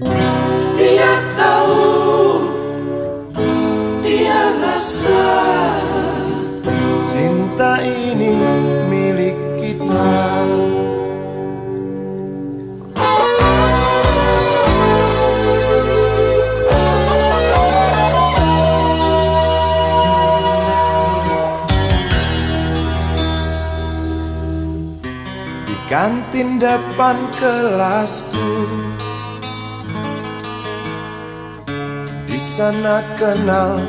Dia tahu, dia rasa cinta ini milik kita. Di kantin depan kelasku, di sana kenal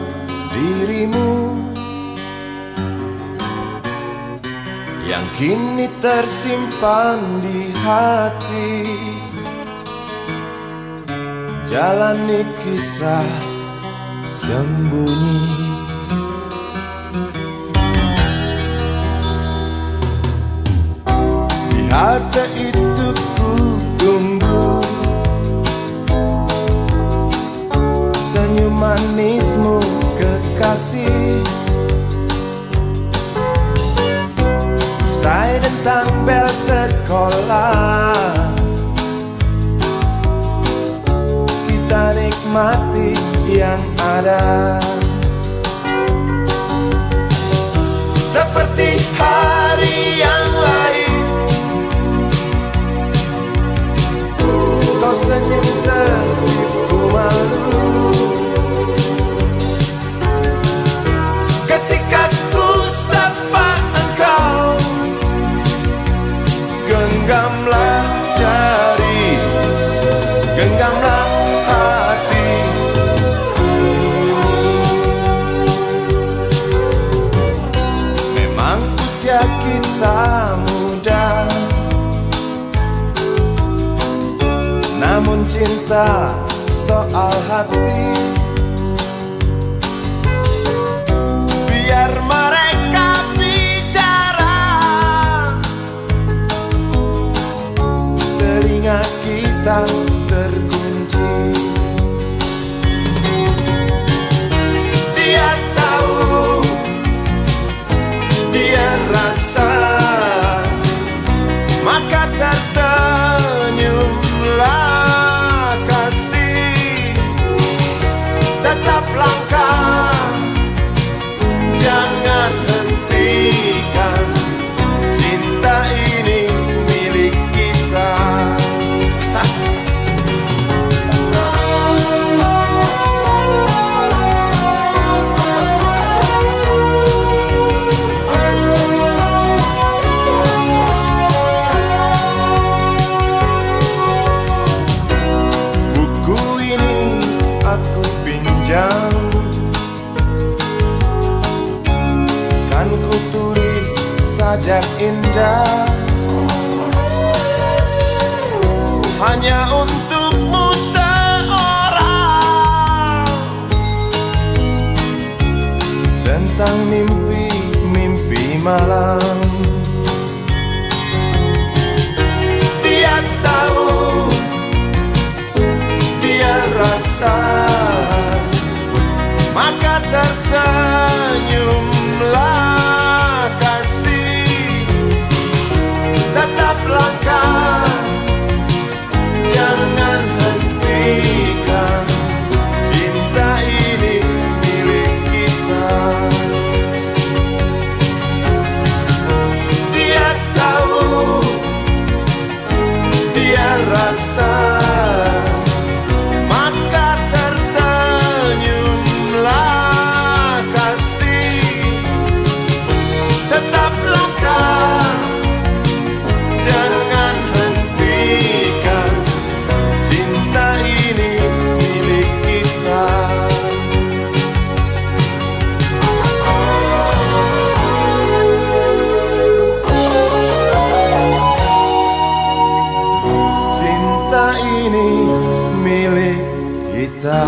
dirimu yang kini tersimpan di hati. Jalani kisah sembunyi, di halte itu ku tunggu senyum manismu kekasih. Usai tentang bel sekolah, kita nikmati yang ada. Seperti hari yang lain, kau senyum tersipu malu ketika ku sapa engkau. Genggamlah jari, genggamlah hati ini. Memang usia kita muda, namun cinta soal hati. Biar mereka bicara, telinga kita terkunci. Dia tahu, dia rasa, maka tersenyumlah kasih. Tetap langkah, jangan hentikan, cinta ini milik kita. Buku ini aku pinjam, kan ku tulis sajak indah hanya untukmu seorang, tentang mimpi-mimpi malam. Dia tahu, dia rasa, maka tersenyumlah kasih. Tetap langkah, jangan hentikan, cinta ini milik kita. Dia tahu, dia rasa, maka tersenyumlah kasih. Tetap langkah, jangan hentikan, cinta ini milik kita. Cinta ini milik kita.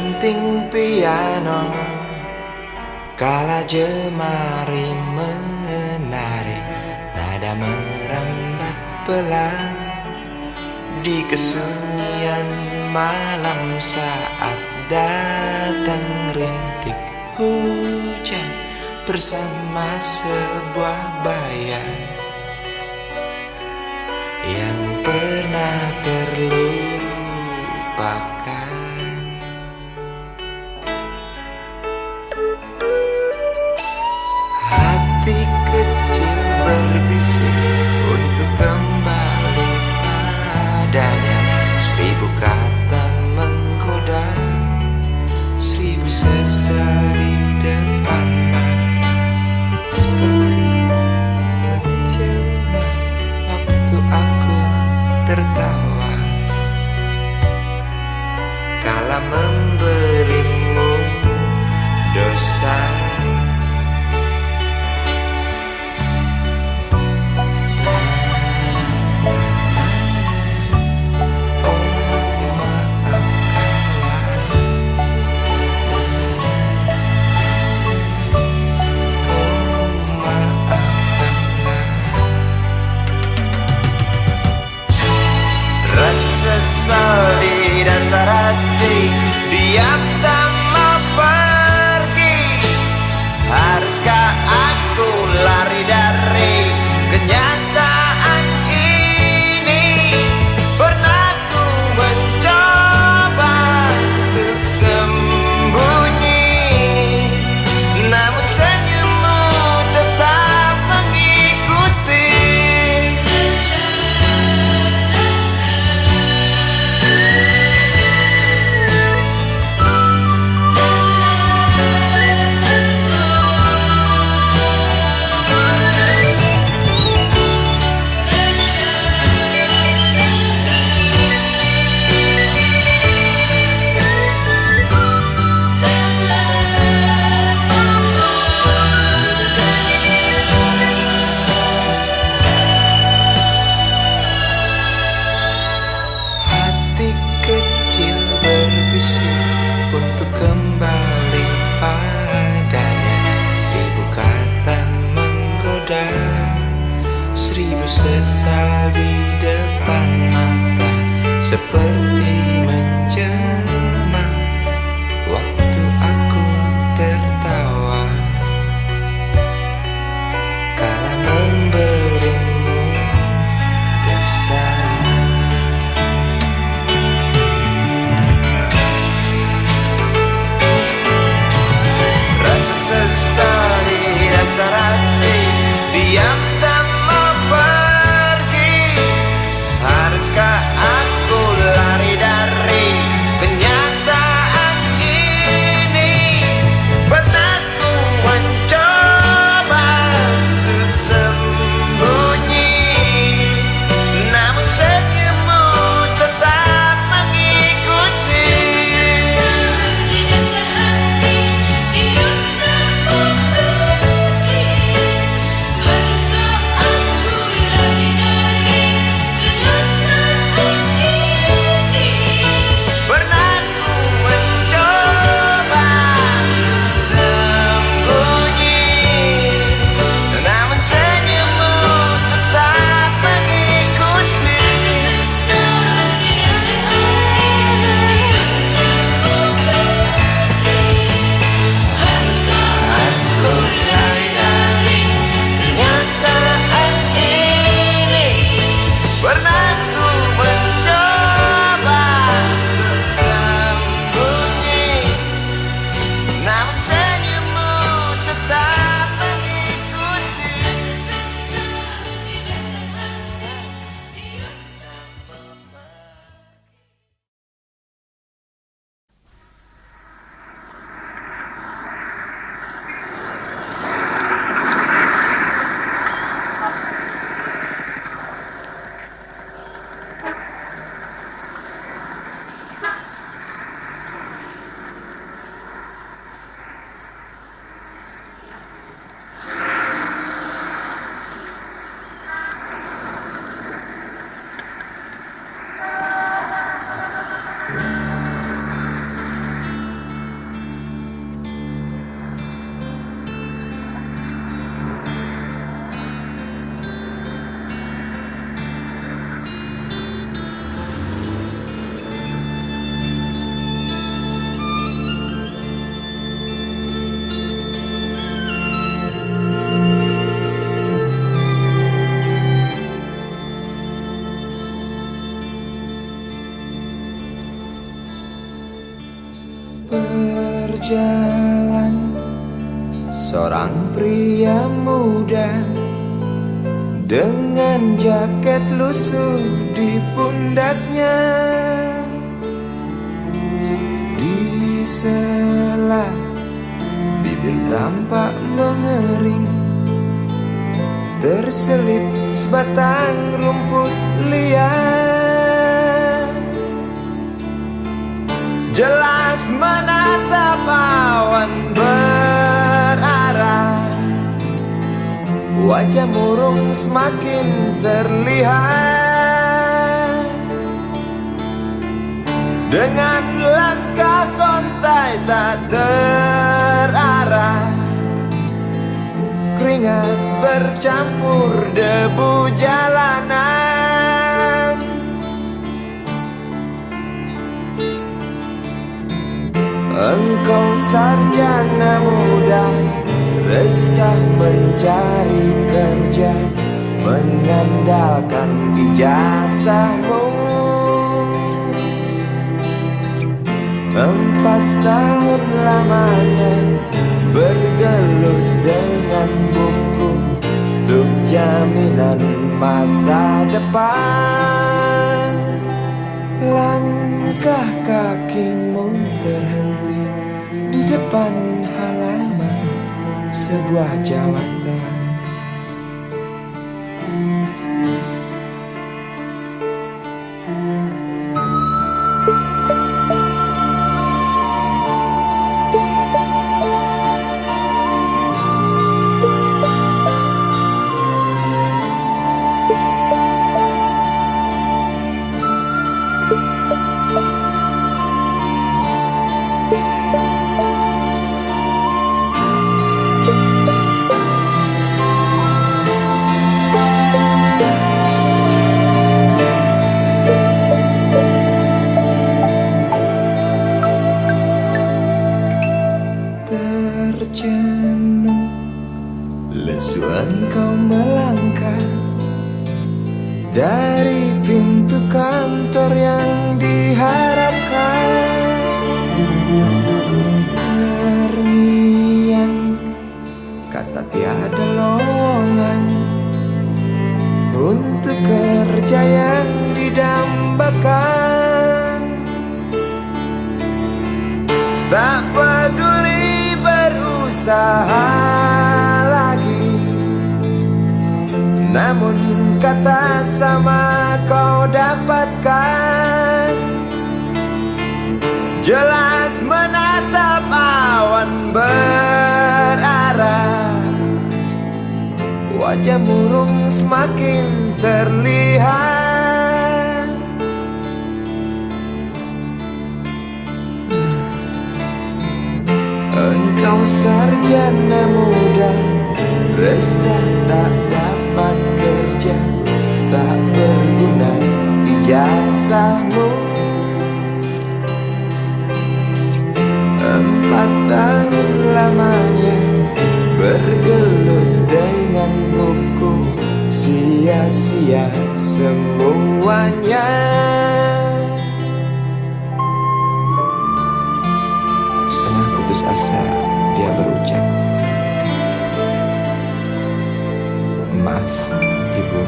denting piano, kala jemari menari, nada merambat pelan di kesunyian malam saat datang rintik hujan bersama sebuah bayang yang pernah terlupakan. Hati kecil berbisik untuk kembali padanya. 1000 kata menggoda, 1000 sesal di depan mata, seperti menjelma waktu aku tertawa kala memberimu dosa. Sesal di dasar hati, diam tak mau pergi. Haruskah aku lari dari kenyataan ini? Pernah ku mencoba untuk sembunyi, namun senyummu tetap mengikuti. Berbisik untuk kembali padanya. 1000 kata menggoda, 1000 sesal di depan mata, seperti menjelma waktu aku tertawa kala memberimu dosa. Diam tak mau pergi. Haruskah aku lari berjalan seorang pria muda dengan jaket lusuh di pundaknya. Di sela bibir tampak mengering, terselip sebatang rumput liar. Jelas menatap awan berarah, wajah murung semakin terlihat. Dengan langkah kontai tak terarah, keringat bercampur debu jalanan. Engkau sarjana muda, resah mencari kerja, mengandalkan ijazahmu. 4 tahun lamanya bergelut dengan buku untuk jaminan masa depan. Langkah kakimu terhenti di depan halaman sebuah jawatan. Terjenuh lesu engkau melangkah dari pintu kantor yang diharapkan. Terngiang kata tiada lowongan untuk kerja yang didambakan. Tak peduli berusaha lagi, namun kata sama kau dapatkan. Jelas menatap awan berarah, wajah murung semakin terlihat. Engkau sarjana muda, resah tak dapat kerja, tak berguna ijazahmu. 4 tahun lamanya bergelut dengan buku, sia-sia semuanya. Setengah putus asa dia berucap, "Maaf, Ibu."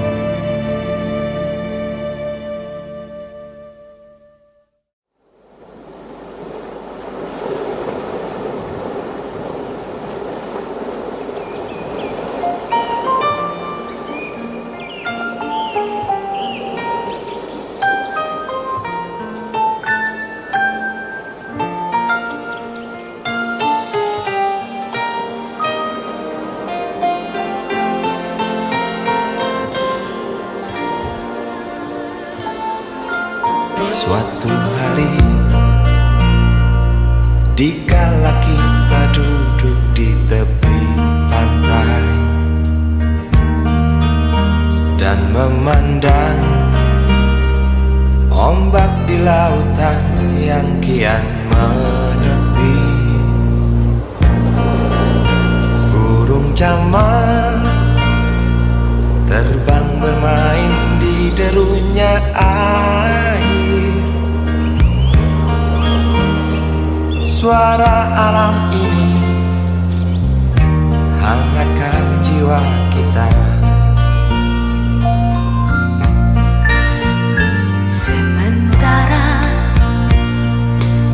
Suatu hari, dikala kita duduk di tepi pantai dan memandang ombak di lautan yang kian menepi, burung camar terbang bermain di derunya air. suara alam ini hangatkan jiwa kita. Sementara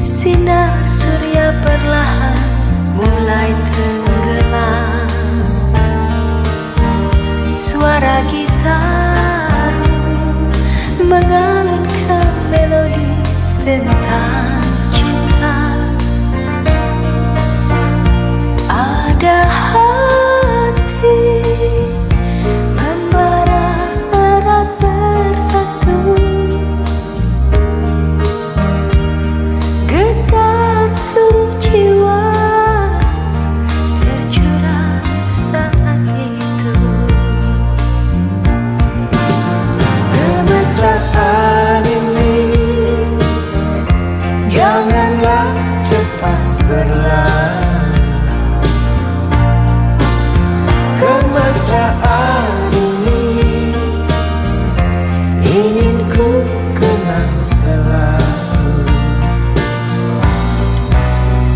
sinar surya perlahan mulai tenggelam, suara gitar mengalunkan melodi tentang cinta. Ada hati membara erat bersatu, getar seluruh jiwa tercurah saat itu. Kemesraan ini janganlah cepat berlalu. Kemesraan ini ingin ku kenang selalu.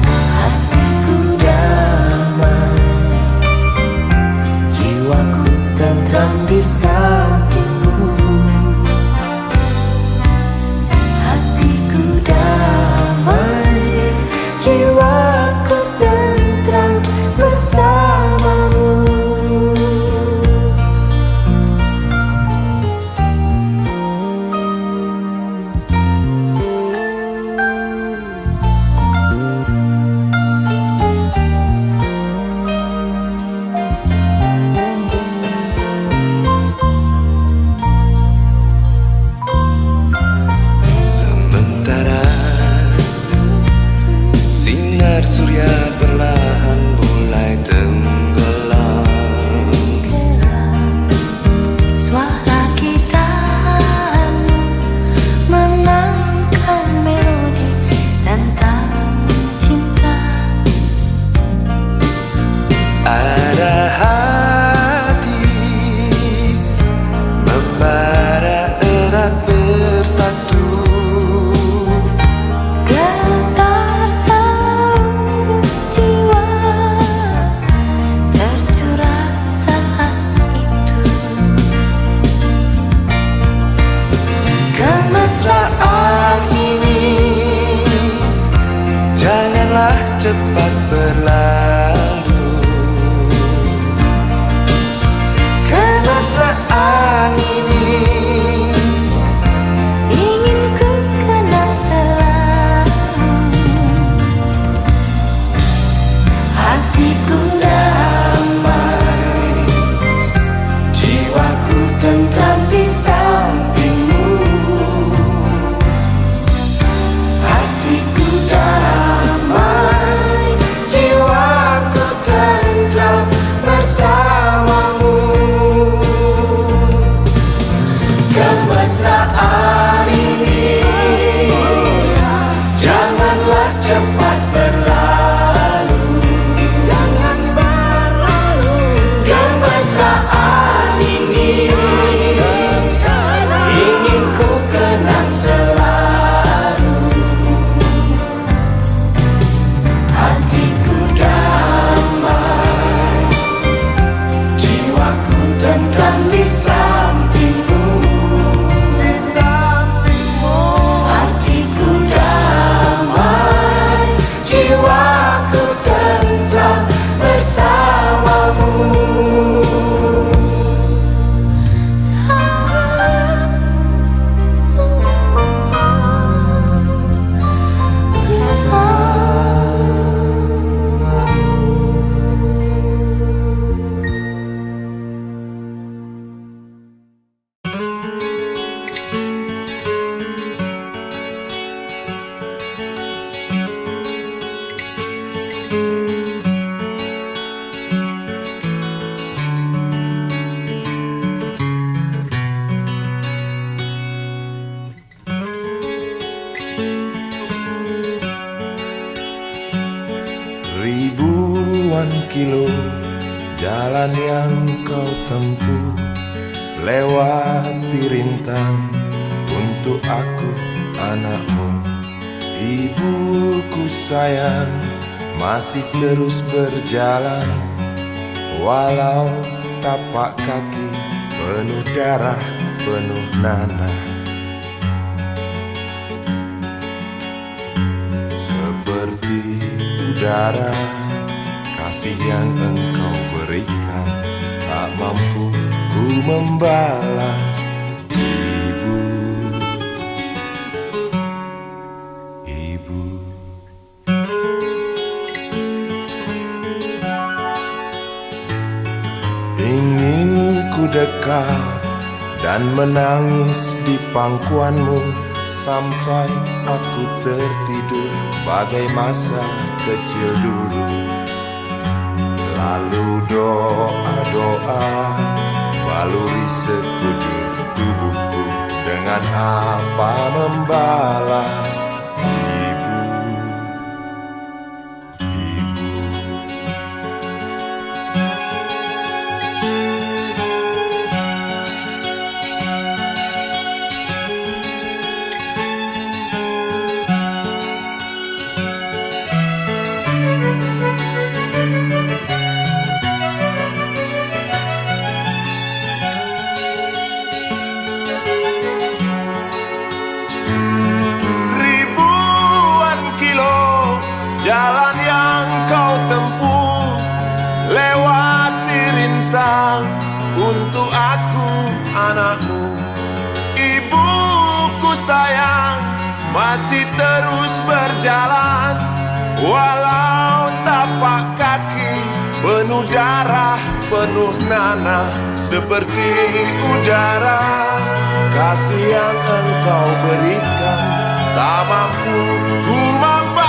Hatiku damai, Jiwaku tentram di sampingmu. hatiku damai, Jiwaku tentram bersamamu. Sementara sinar surya perlahan mulai tenggelam, suara gitar mengalunkan melodi tentang cinta. ada hati membara erat bersatu, Getar seluruh jiwa tercurah saat itu. Kemesraan ini janganlah cepat berlalu. Kemesraan ini Ingin ku kenang selalu. hatiku damai, jiwaku tentram di sampingmu. Hatiku damai, jiwaku tentram bersamamu. Kemesraan ini janganlah cepat berlalu. Jangan berlalu. Kemesraan ini ingin ku kenang selalu. Hatiku damai, jiwaku tentram di sampingmu. Hatiku damai, jiwaku tentram bersamamu. Ribuan kilo jalan yang kau tempuh, lewati rintang untuk aku anakmu. Ibuku sayang masih terus berjalan, walau tapak kaki penuh darah, penuh nanah. Seperti udara, kasih yang engkau berikan tak mampu ku membalas. Ibu, ingin ku dekat dan menangis di pangkuanmu sampai aku tertidur bagai masa kecil dulu. Lalu doa-doa baluri sekujur tubuhku, dengan apa membalas. Jalan yang kau tempuh, lewati rintang untuk aku anakmu. Ibuku sayang masih terus berjalan, walau tapak kaki penuh darah, penuh nanah. Seperti udara, kasih yang engkau berikan tak mampu ku membalas.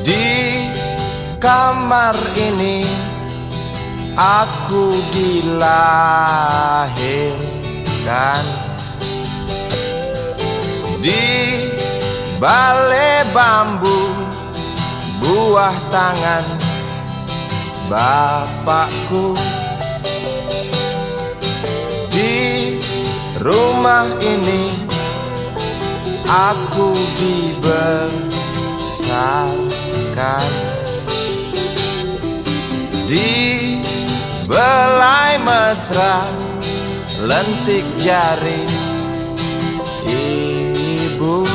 Di kamar ini aku dilahirkan, di balai bambu buah tangan bapakku. Di rumah ini aku dibesarkan, di belai mesra lentik jari ibu.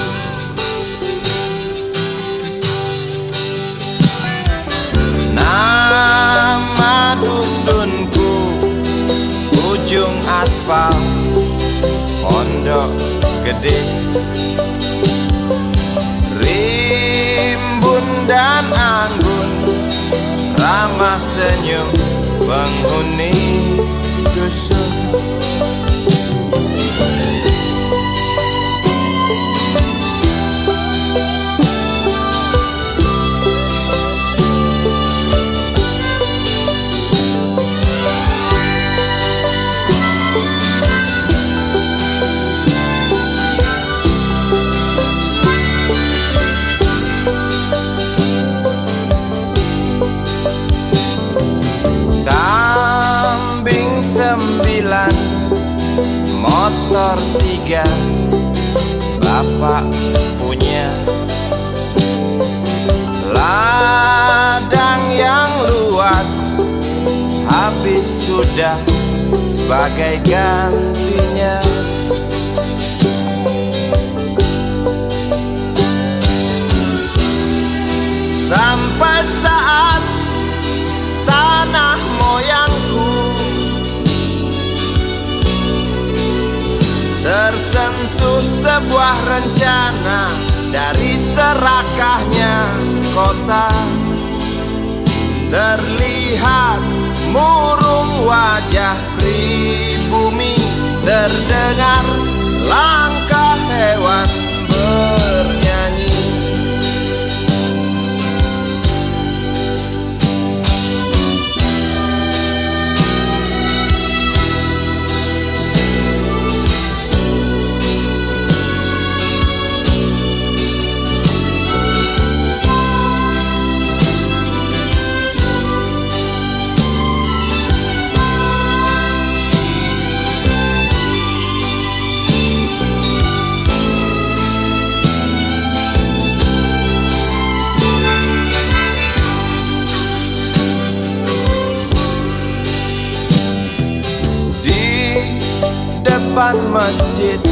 Nama dusunku ujung aspal Pondok Gede. Rimbun dan anggun ramah senyum penghuni dusun. Kambing 9, motor 3, bapak punya. Ladang yang luas habis sudah sebagai gantinya. Sampai saat tanah moyangku tersentuh sebuah rencana dari serakahnya kota. Terlihat murung wajah pribumi, terdengar langkah hewan bernyanyi. Depan masjid,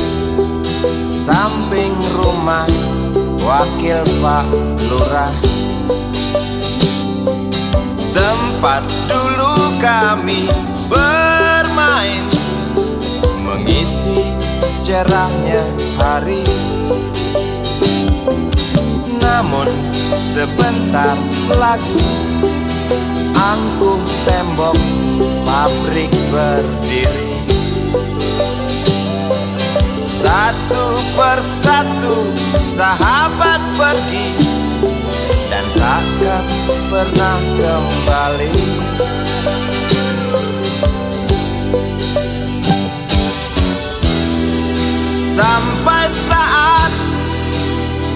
samping rumah wakil Pak Lurah, tempat dulu kami bermain, mengisi cerahnya hari. Namun sebentar lagi angkuh tembok pabrik berdiri. Satu persatu sahabat pergi dan takkan pernah kembali. Sampai saat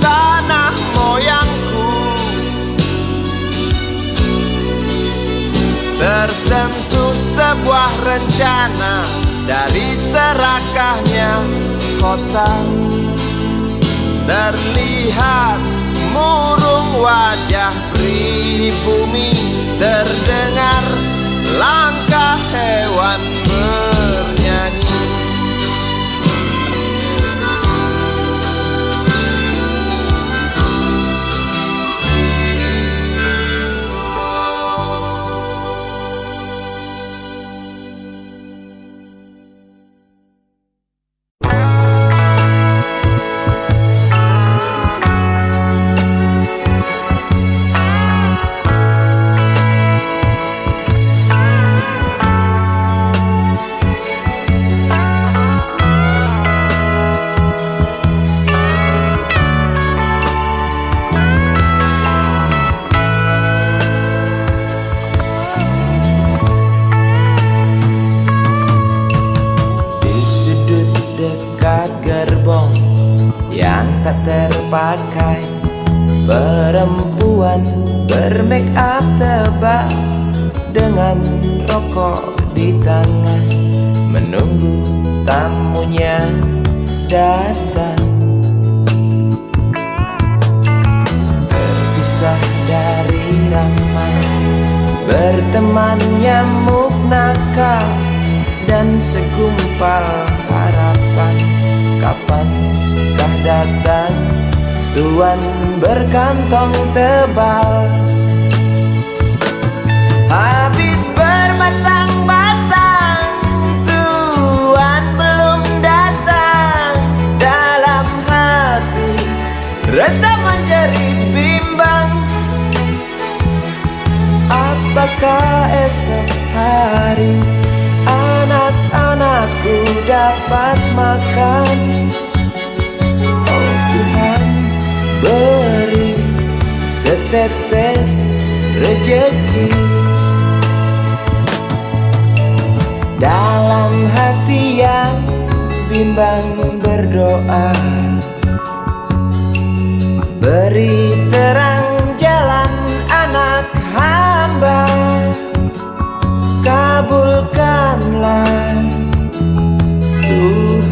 tanah moyangku tersentuh sebuah rencana dari serakahnya kota. Terlihat murung wajah pribumi, terdengar langkah hewan bernyanyi. Tak terpakai, perempuan bermake up tebal dengan rokok di tangan, menunggu tamunya datang. Terpisah dari ramai, berteman nyamuk nakal dan segumpal harapan. Kapankah datang tuan berkantong tebal? Habis berbatang-batang, tuan belum datang. Dalam hati rasa menjerit bimbang, apakah esok hari anak-anakku dapat makan? Oh Tuhan, beri setetes rejeki. Dalam hati yang bimbang berdoa, beri terang jalan anak hamba, kabulkanlah Tuhan.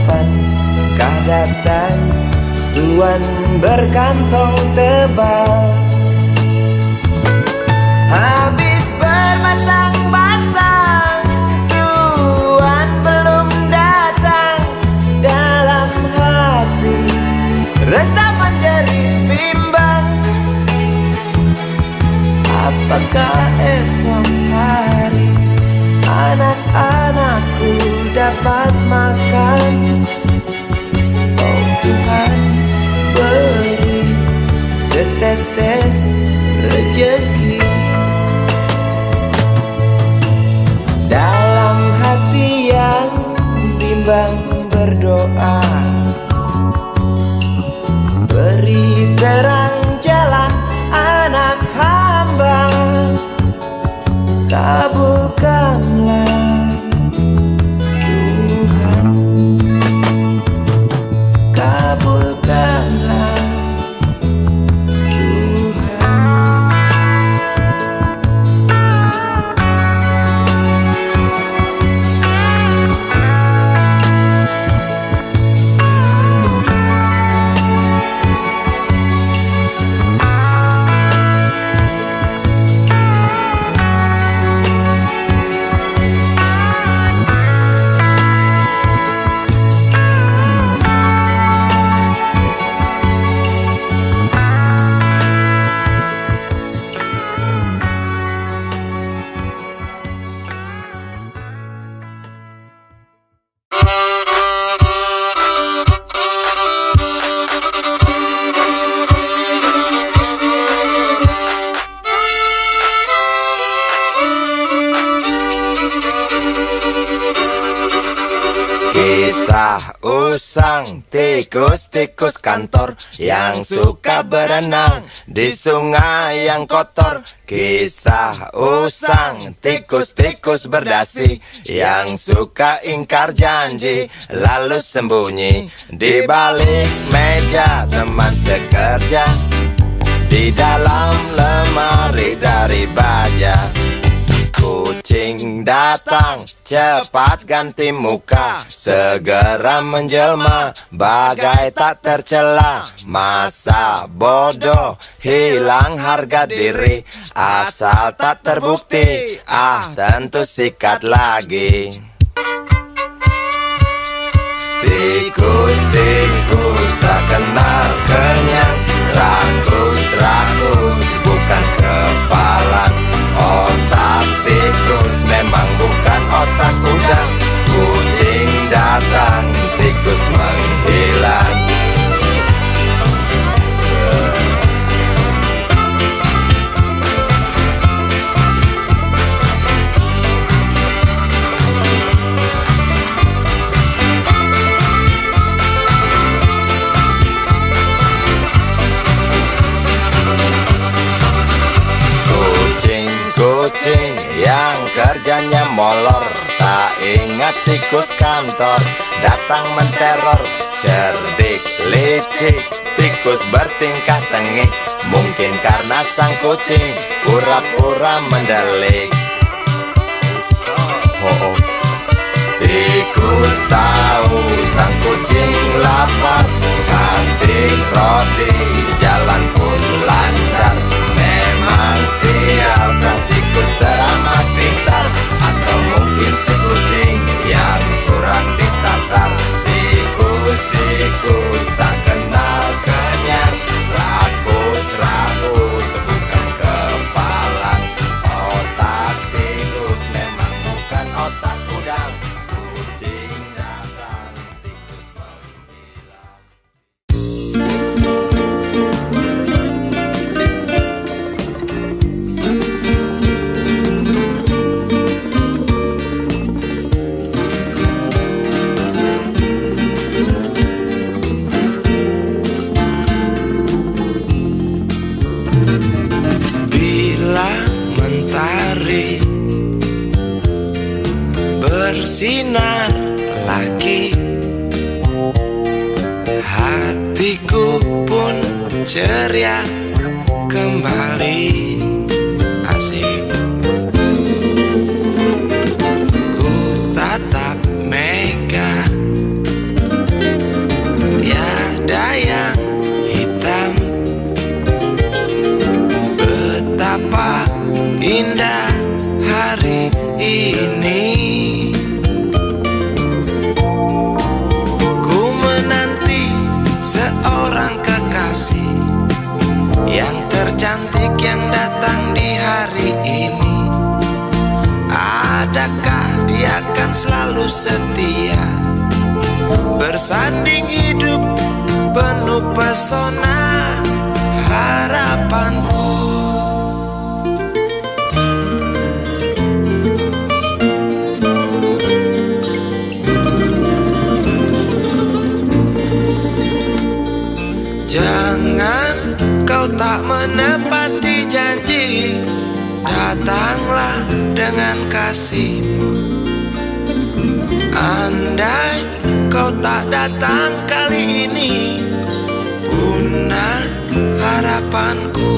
kapankah datang tuan berkantong tebal? Habis bermasang-masang tuan belum datang. Dalam hati resah menjadi bimbang. Apakah esok hari anak-anakku dapat makan? Oh Tuhan, beri setetes rezeki. Dalam hati yang bimbang berdoa, beri terang jalan anak hamba. Kabulkanlah Tuhan, kabulkanlah Tuhan. Kisah usang tikus-tikus kantor yang suka berenang di sungai yang kotor. Kisah usang tikus-tikus berdasi yang suka ingkar janji lalu sembunyi di balik meja teman sekerja, di dalam lemari dari baja. Kucing datang, cepat ganti muka, segera menjelma, bagai tak tercela. Masa bodoh, hilang harga diri, asal tak terbukti, tentu sikat lagi. Tikus-tikus tak kenal kenyang, rakus-rakus bukan kepalang. Otak tikus memang bukan otak udang. Kucing datang, tikus menghilang. Kucing yang kerjanya molor, tak ingat tikus kantor, datang menteror. Cerdik, licik, tikus bertingkah tengik, mungkin karena sang kucing pura-pura mendelik. Tikus tahu sang kucing lapar, kasih roti, jalan pun lancar. Memang sial sang tikus teramat pintar, atau mungkin si kucing yang kurang ditatar. Tikus-tikus tak kenal kenyang, rakus-rakus bukan kepalang. Otak tikus memang bukan otak udang. Kucing datang, tikus menghilang. Bila mentari bersinar lagi, hatiku pun ceria kembali. Asik. Ku tatap mega bersanding hidup penuh pesona harapanku. Jangan kau tak menepati janji, datanglah dengan kasihmu. Andai kau tak datang kali ini, punah harapanku.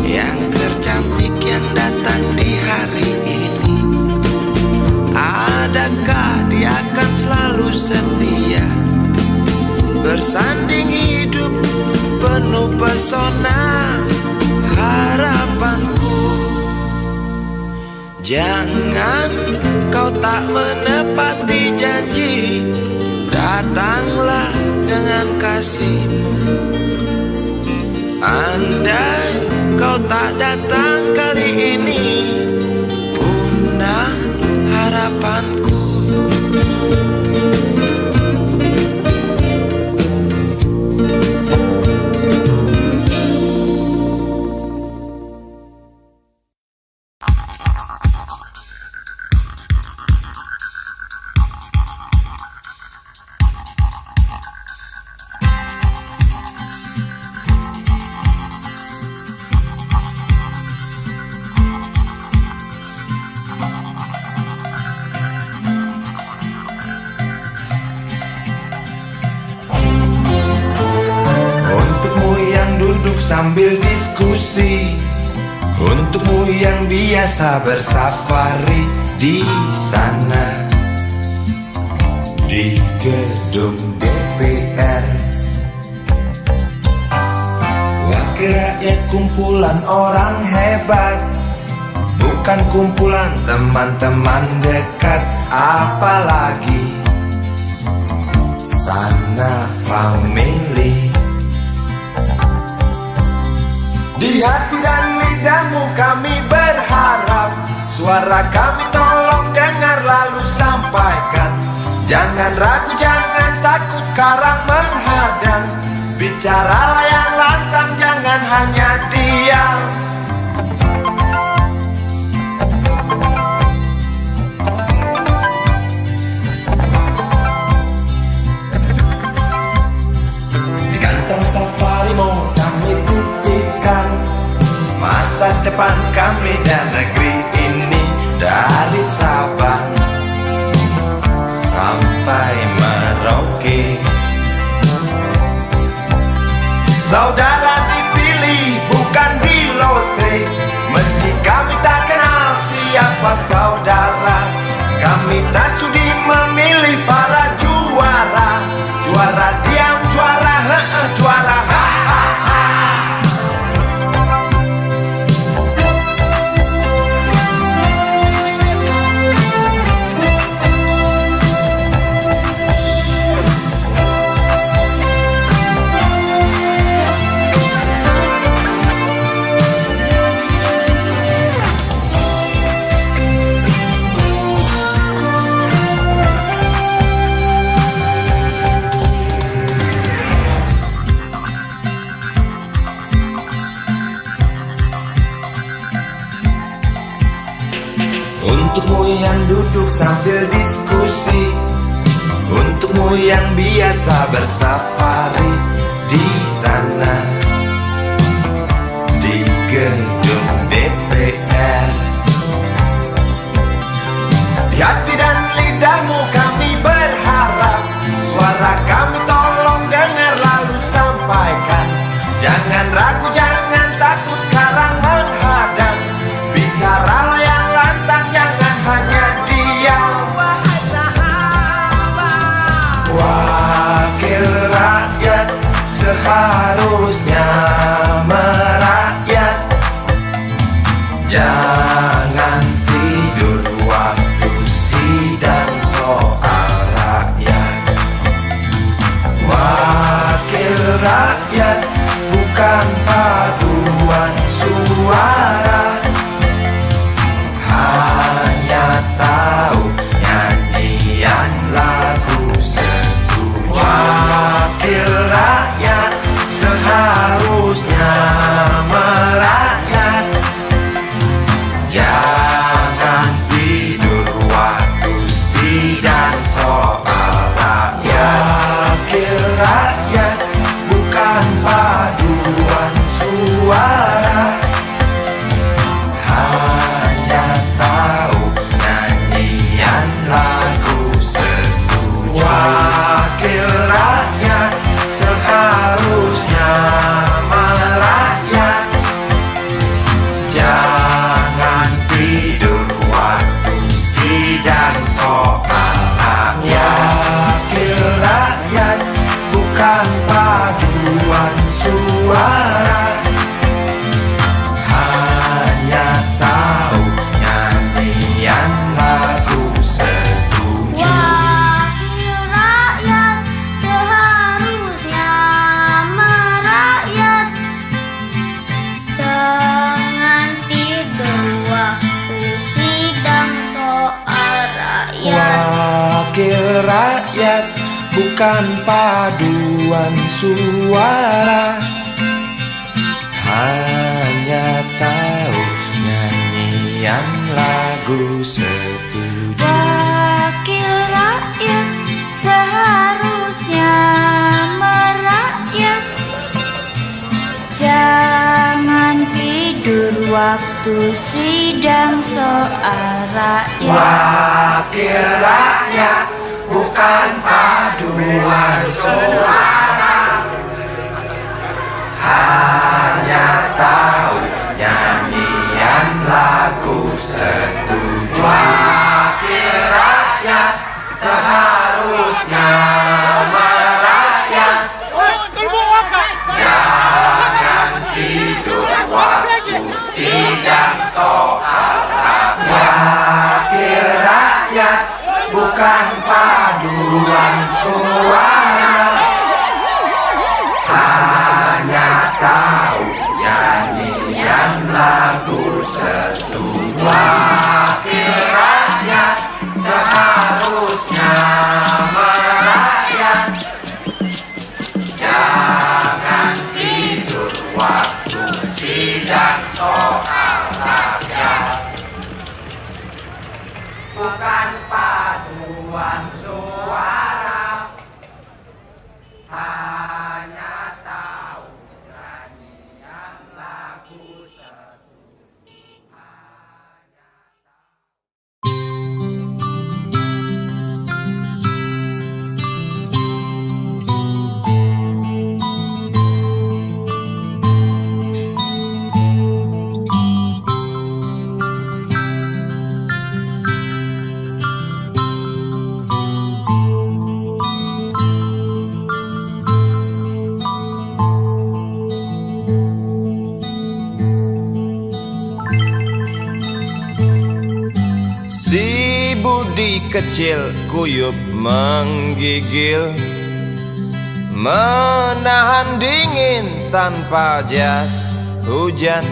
Yang tercantik yang datang di hari ini, adakah dia akan selalu setia, bersanding hidup penuh pesona harapanku. Jangan kau tak menepati janji, datanglah dengan kasihmu. Andai kau tak datang kali ini, punah harapanku. Sambil diskusi, untukmu yang biasa bersafari di sana, di gedung DPR. Wakil rakyat kumpulan orang hebat, bukan kumpulan teman-teman dekat, apalagi sana family. Di hati dan lidahmu kami berharap, suara kami tolong dengar lalu sampaikan. Jangan ragu, jangan takut karang menghadang, bicaralah yang lantang, jangan hanya diam. Di kantong safarimu kami titipkan masa depan kami dan negeri ini, dari Sabang sampai Merauke. Saudara dipilih bukan di lotre, meski kami tak kenal siapa saudara. Kami tak sudi memilih para juara, juara diam, juara juara ha. Untukmu yang duduk sambil diskusi, untukmu yang biasa bersafari di sana, di gedung DPR. Di hati dan lidahmu kami berharap, suara kami seharusnya merakyat. Jangan tidur waktu sidang soal rakyat. Wakil rakyat bukan paduan suara, hanya tahu nyanyian lagu setuju. Wakil rakyat seharusnya merakyat. Jangan tidur waktu sidang soal rakyat. Wakil rakyat bukan paduan suara, hanya tahu nyanyian lagu setuju. Wakil rakyat seharusnya merakyat. Jangan tidur waktu sidang soal rakyat. Wakil rakyat bukan paduan suara, hanya tahu nyanyian lagu setuju. Wakil rakyat seharusnya merakyat. Jangan tidur waktu sidang soal rakyat. Wakil rakyat bukan paduan suara, hanya tahu nyanyian lagu setuju. Wakil rakyat seharusnya merakyat. Jangan tidur waktu sidang soal rakyat. Bukan paduan suara, hanya tahu nyanyian lagu setuju. Si Budi kecil kuyup menggigil, menahan dingin tanpa jas hujan.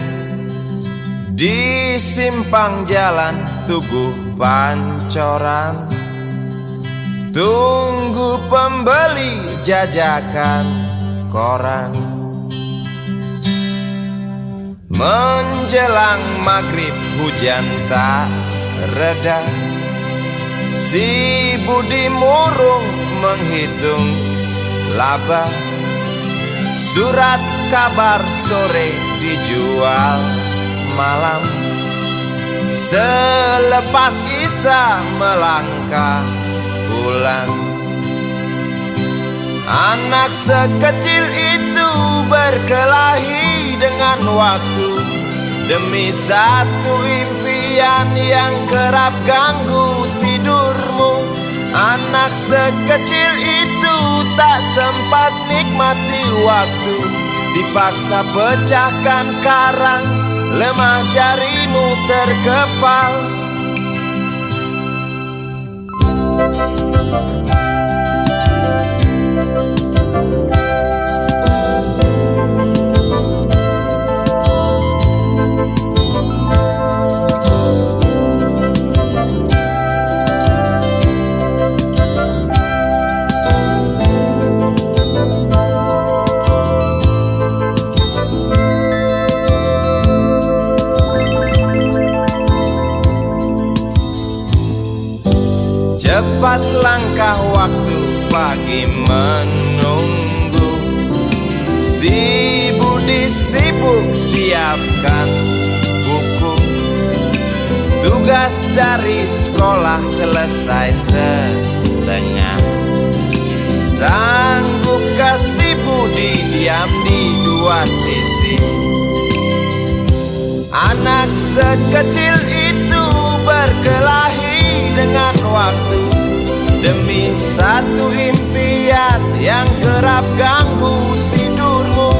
Di simpang jalan Tugu Pancoran, tunggu pembeli jajakan koran. Menjelang maghrib hujan tak reda, si Budi murung menghitung laba. Surat kabar sore dijual malam. Selepas Isya melangkah pulang. Anak sekecil itu berkelahi dengan waktu demi satu impian yang kerap ganggu tidurmu. Anak sekecil itu tak sempat nikmati waktu, dipaksa pecahkan karang, lemah jarimu terkepal. Cepat langkah waktu pagi menunggu. Si Budi sibuk siapkan buku. Tugas dari sekolah selesai setengah. Sanggupkah si Budi Anak sekecil itu berkelahi dengan waktu demi satu impian yang kerap ganggu tidurmu.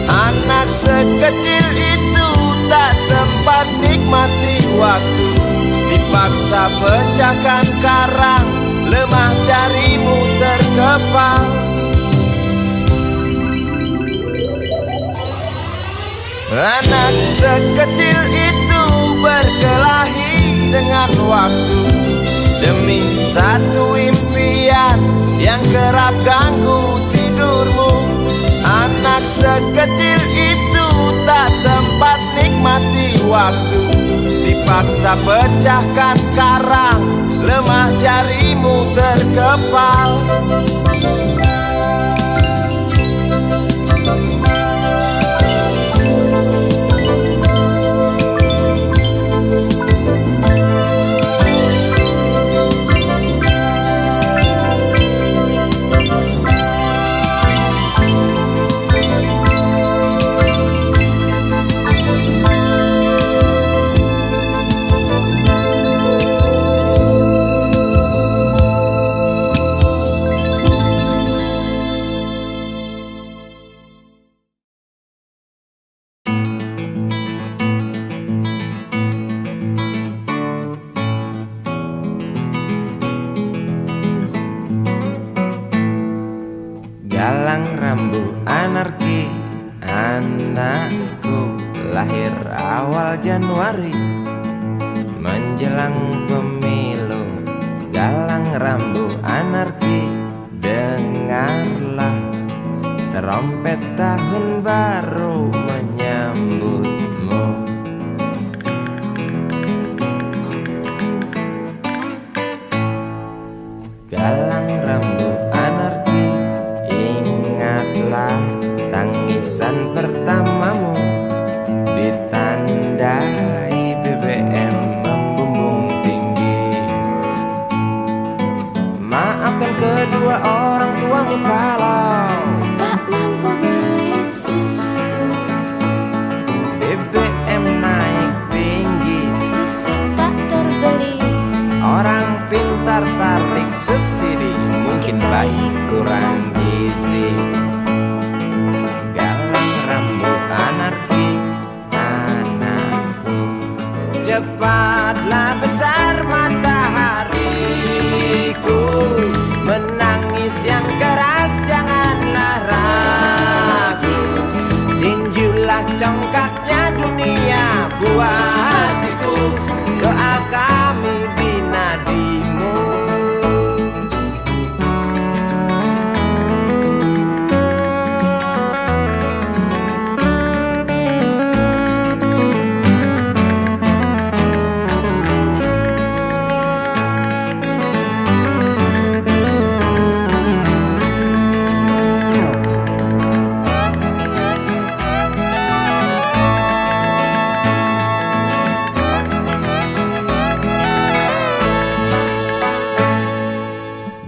Anak sekecil itu tak sempat nikmati waktu, dipaksa pecahkan karang, lemah jarimu terkepal. Anak sekecil itu berkelahi dengan waktu demi satu impian yang kerap ganggu tidurmu. Anak sekecil itu tak sempat nikmati waktu, dipaksa pecahkan karang, lemah jarimu terkepal. Galang rambu anarki, anakku lahir awal Januari menjelang pemilu. Galang rambu anarki, dengarlah trompet tahun baru menyambutmu. Galang rambu anarki, ingatlah tangisan pertamamu ditandai BBM membumbung tinggi. Maafkan kedua orang tuamu kalau tak mampu beli susu, BBM naik tinggi, susu tak terbeli. orang pintar tarik subsidi, mungkin baik kurang gizi. Galang rambu anarki, anakku, cepatlah besar matahariku, menangis yang keras janganlah ragu, tinjulah congkaknya dunia buah hatiku, doa kami di nadimu.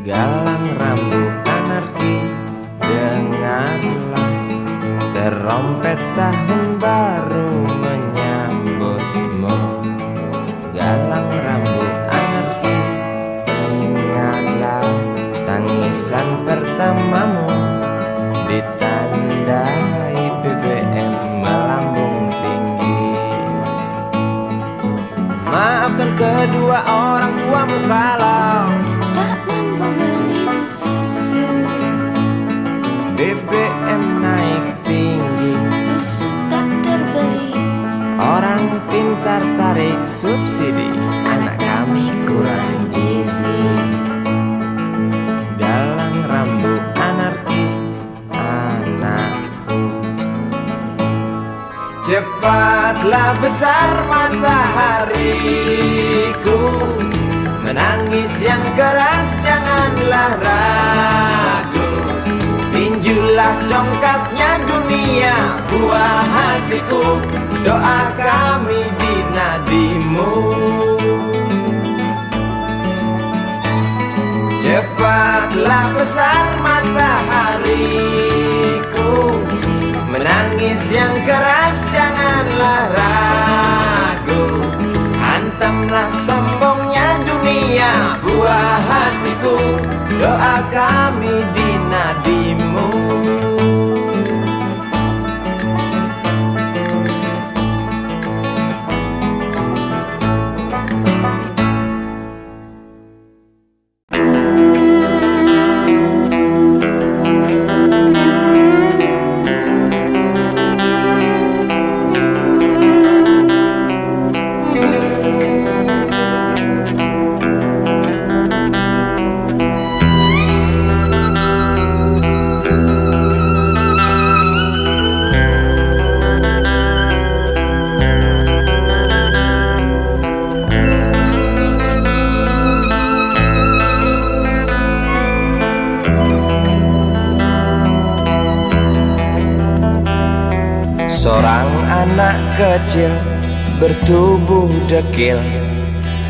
Galang rambu anarki, dengarlah trompet tahun baru menyambutmu. Galang rambu anarki, ingatlah tangisan pertamamu ditandai BBM melambung tinggi. Maafkan kedua orang tuamu kalau Tak mampu beli susu, BBM naik tinggi, susu tak terbeli. orang pintar tarik subsidi, anak kami kurang gizi. Galang rambu anarki, anakku, cepatlah besar matahariku, menangis yang keras janganlah ragu, tinjulah congkaknya dunia buah hatiku, doa kami di nadimu. Cepatlah besar matahariku, menangis yang keras janganlah ragu, Seorang anak kecil bertubuh dekil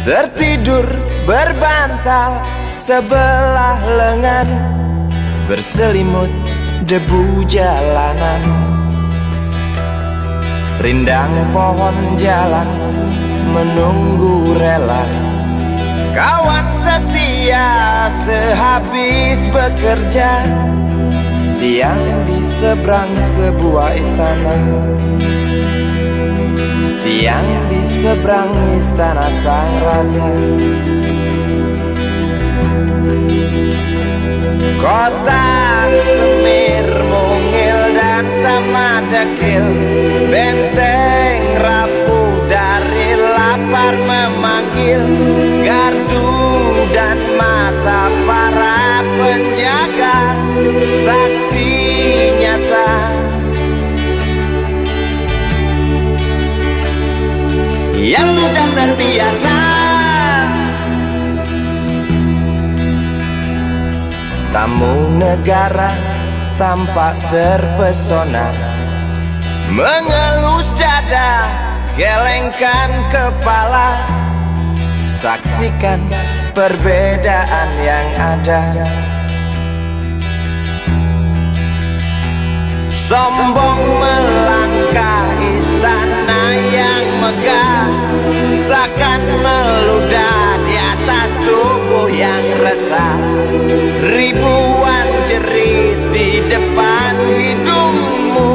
tertidur berbantal sebelah lengan, berselimut debu jalanan. Rindang pohon jalan menunggu rela, kawan setia sehabis bekerja. Siang di seberang sebuah istana, siang di seberang istana sang raja. Kota Semir mungil dan sama dekil, benteng rapuh dari lapar memanggil. Gardu dan mata para penjaga, saksi nyata yang sudah terbiasa. Tamu negara tampak terpesona, mengelus dada, gelengkan kepala. Saksikan perbedaan yang ada. Sombong melangkah istana yang megah, seakan meludah di atas tubuh yang resah. Ribuan jerit di depan hidungmu,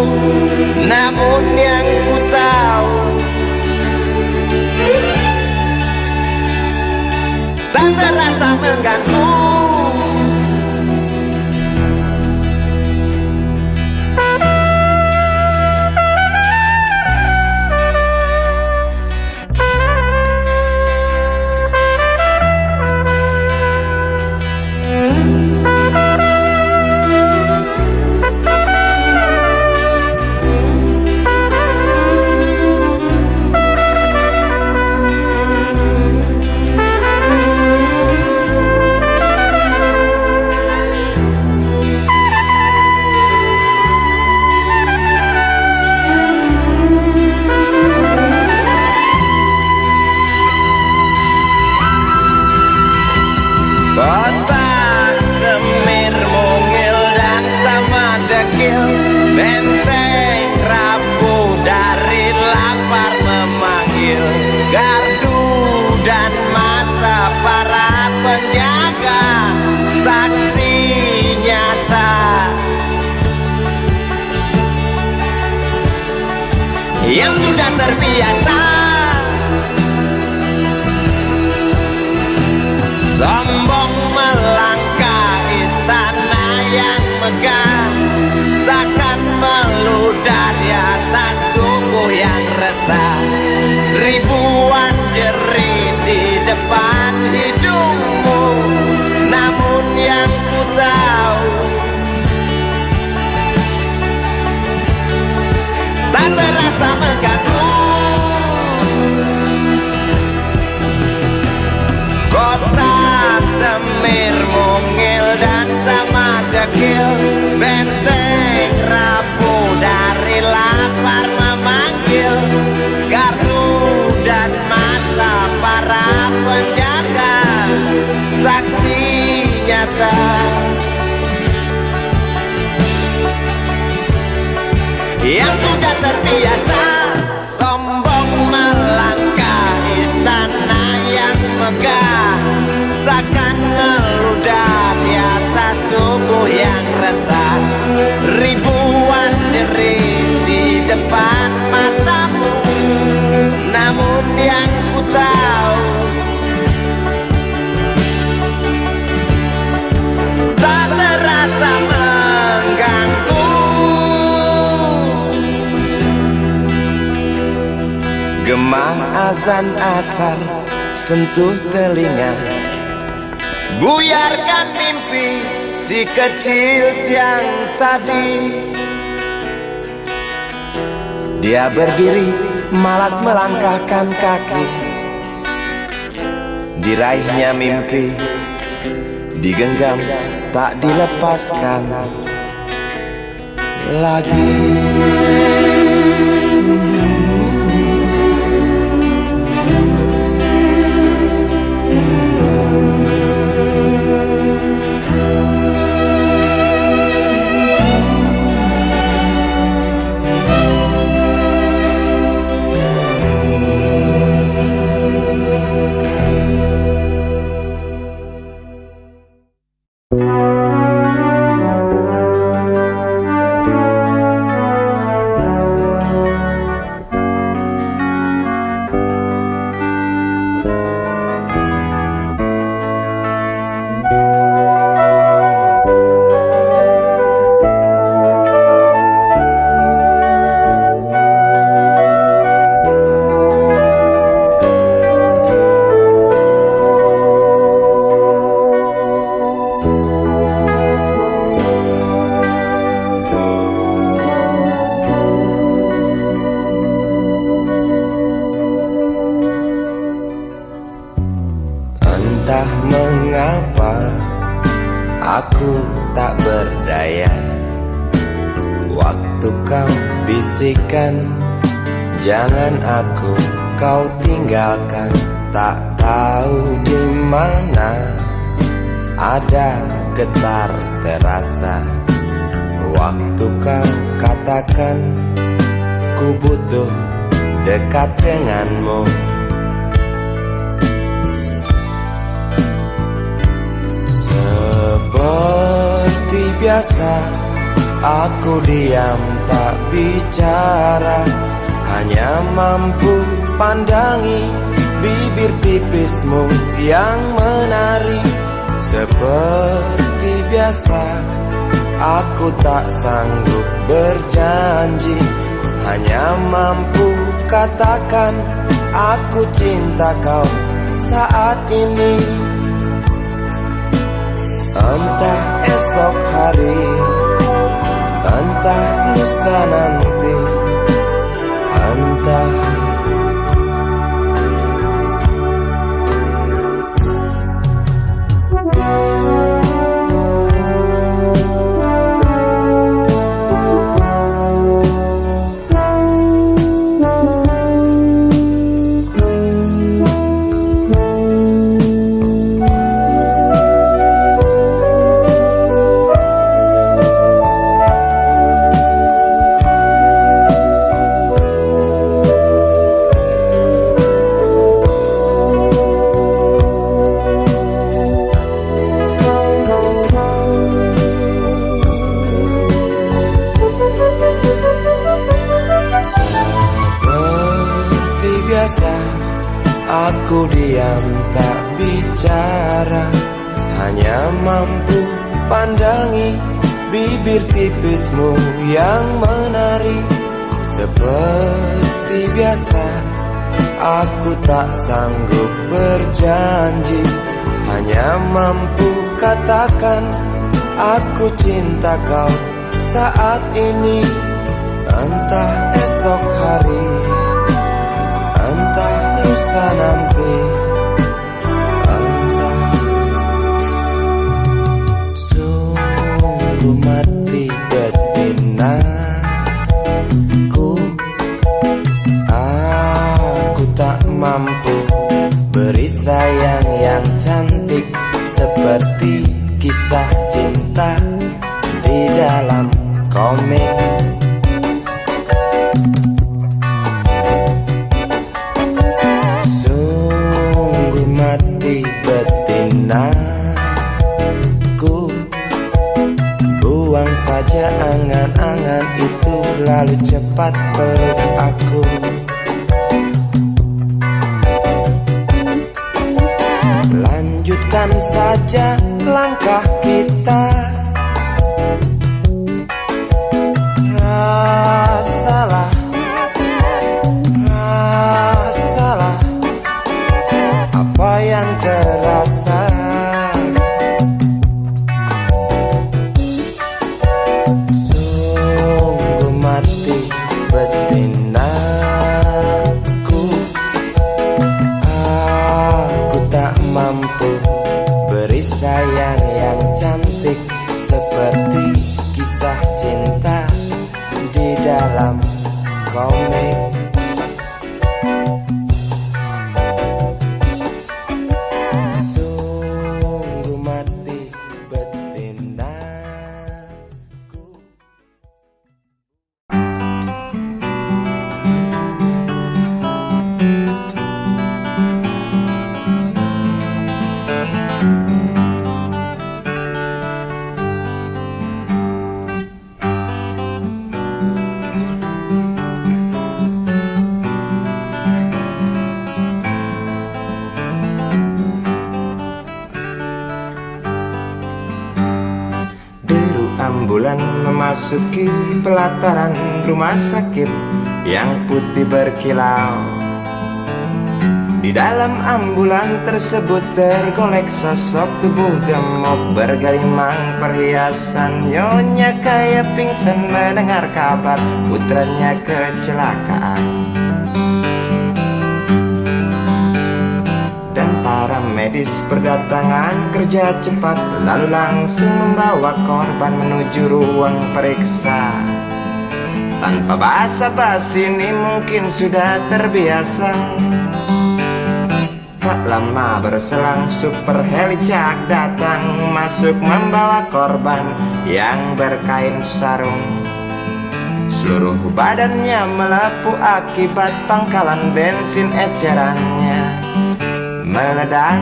namun yang ku tahu tak terasa mengganggu. Kota Semir mungil dan sama dekil, benteng rapuh dari lapar memanggil. Gardu dan mata para penjaga, saksi nyata yang sudah terbiasa. Sombong melangkah istana yang megah, seakan meludah di atas tubuh yang resah. Ribuan jerit di depan hidungmu, namun yang ku tahu tak terasa mengganggu. Kota Semir mungil dan sama dekil, benteng rapuh dari lapar memanggil. Gardu dan mata para penjaga, saksi nyata yang sudah terbiasa. Sombong melangkah istana yang megah, seakan meludah di atas tubuh yang resah. Ribuan jerit di depan matamu, namun yang ku tahu tak terasa mengganggu. Gema azan asar sentuh telinga, buyarkan mimpi si kecil siang tadi. Dia berdiri malas melangkahkan kaki, diraihnya mimpi, digenggam tak dilepaskan lagi. Waktu kau bisikan, jangan aku kau tinggalkan. Tak tahu di mana ada getar terasa. Waktu kau katakan ku butuh dekat denganmu. Seperti biasa aku diam tak bicara, hanya mampu pandangi bibir tipismu yang menari. Seperti biasa aku tak sanggup berjanji, hanya mampu katakan aku cinta kau saat ini. Entah esok hari, entah lusa nanti, entah aku diam tak bicara, hanya mampu pandangi bibir tipismu yang menari. Seperti biasa aku tak sanggup berjanji, hanya mampu katakan aku cinta kau saat ini. Entah esok hari, entah lusa nanti, entah. Sungguh mati betinaku, aku tak mampu beri sayang yang cantik seperti kisah cinta di dalam komik. Betinaku, buang saja angan-angan itu, lalu cepat peluk aku. Lanjutkan saja langkah kita, rasalah apa yang terasa. Sungguh mati betinaku, aku tak mampu beri sayang yang cantik seperti kisah cinta di dalam komik. Ambulan memasuki pelataran rumah sakit yang putih berkilau. Di dalam ambulan tersebut tergolek sosok tubuh gemuk bergelimang perhiasan. Nyonya kaya pingsan mendengar kabar putranya kecelakaan. Dan para medis berdatangan kerja cepat, lalu langsung membawa korban menuju ruang periksa. Tanpa basa-basi ini mungkin sudah terbiasa. Tak lama berselang super helicak datang, masuk membawa korban yang berkain sarung. Seluruh badannya melepuh akibat pangkalan bensin ecerannya meledak.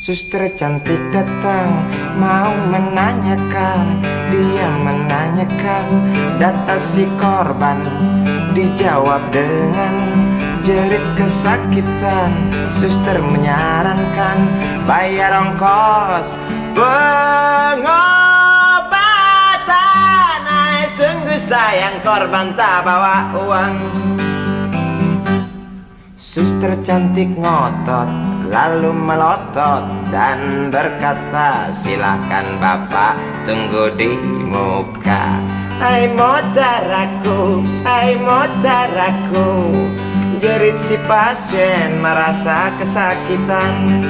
Suster cantik datang mau menanyakan, dia menanyakan data si korban. Dijawab dengan jerit kesakitan. Suster menyarankan bayar ongkos pengobatan. Ay, sungguh sayang korban tak bawa uang. Suster cantik ngotot lalu melotot dan berkata, silakan bapak tunggu di muka. Hai motaraku, hai motaraku, jerit si pasien merasa kesakitan.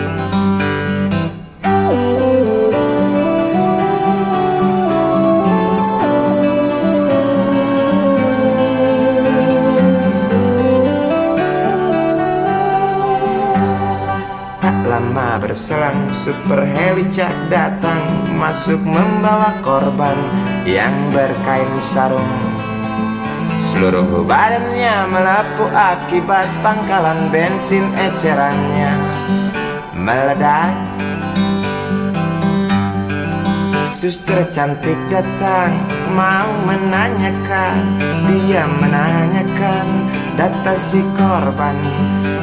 Lama berselang super helicak datang, masuk membawa korban yang berkain sarung. Seluruh badannya melepuh akibat pangkalan bensin ecerannya meledak. Suster cantik datang mau menanyakan, dia menanyakan data si korban.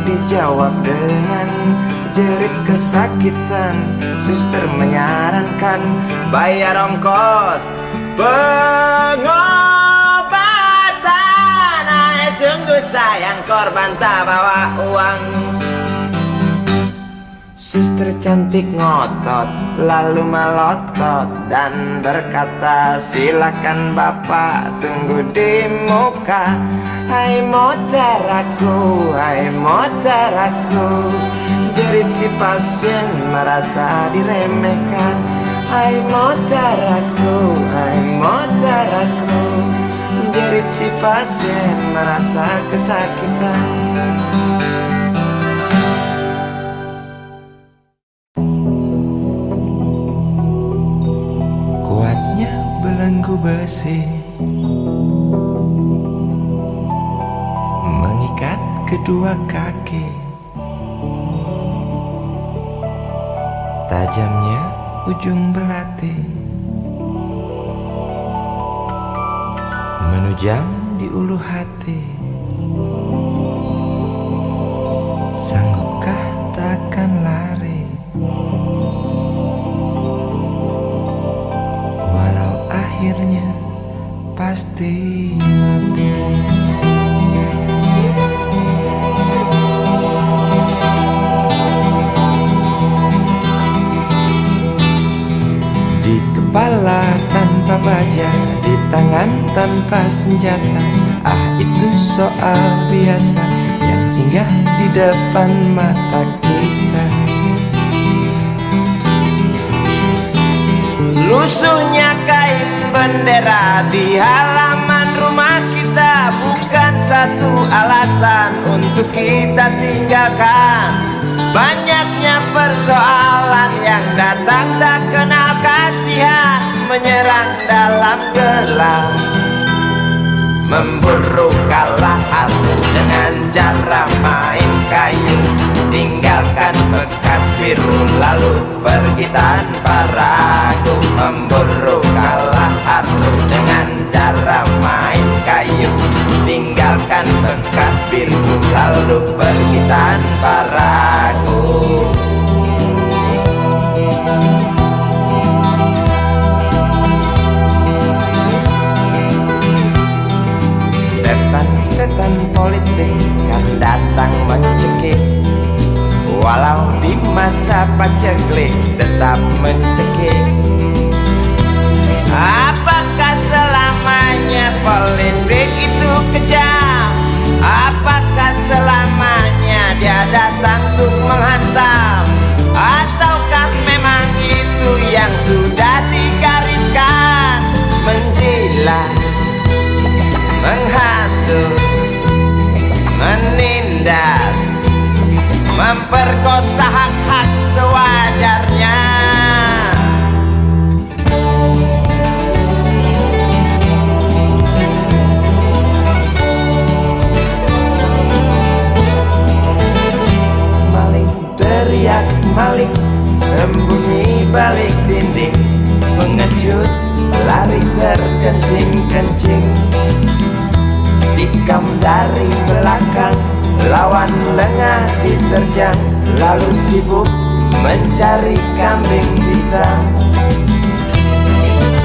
Dijawab dengan jerit kesakitan. Suster menyarankan bayar ongkos pengobatan. Ay, sungguh sayang korban tak bawa uang. Suster cantik ngotot lalu melotot dan berkata, silakan bapak tunggu di muka. Hai motaraku, hai motaraku, jerit si pasien merasa diremehkan. Hai motaraku, hai motaraku, jerit si pasien merasa kesakitan. Kuatnya belenggu besi mengikat kedua kaki, tajamnya ujung belati menujam di ulu hati. Sanggupkah takkan lari, walau akhirnya pasti mati. Di kepala tanpa baja, di tangan tanpa senjata. Ah, itu soal biasa yang singgah di depan mata kita. Lusuhnya kain bendera di halaman rumah kita bukan satu alasan untuk kita tinggalkan. Banyaknya persoalan yang datang tak kenal kasihan, menyerang dalam gelap, memburu kalah aku dengan cara main kayu. Tinggalkan bekas biru lalu pergi tanpa ragu, memburu kalah aku dengan cara main kayu. Tinggalkan bekas biru lalu pergi tanpa ragu. Setan-setan politik kan datang mencekik, walau di masa paceklik tetap mencekik. Apakah selamanya politik itu kejam? Apakah selamanya dia datang untuk menghantam? Ataukah memang itu yang sudah balik dinding, pengecut lari terkencing-kencing. Tikam dari belakang, lawan lengah diterjang, lalu sibuk mencari kambing hitam.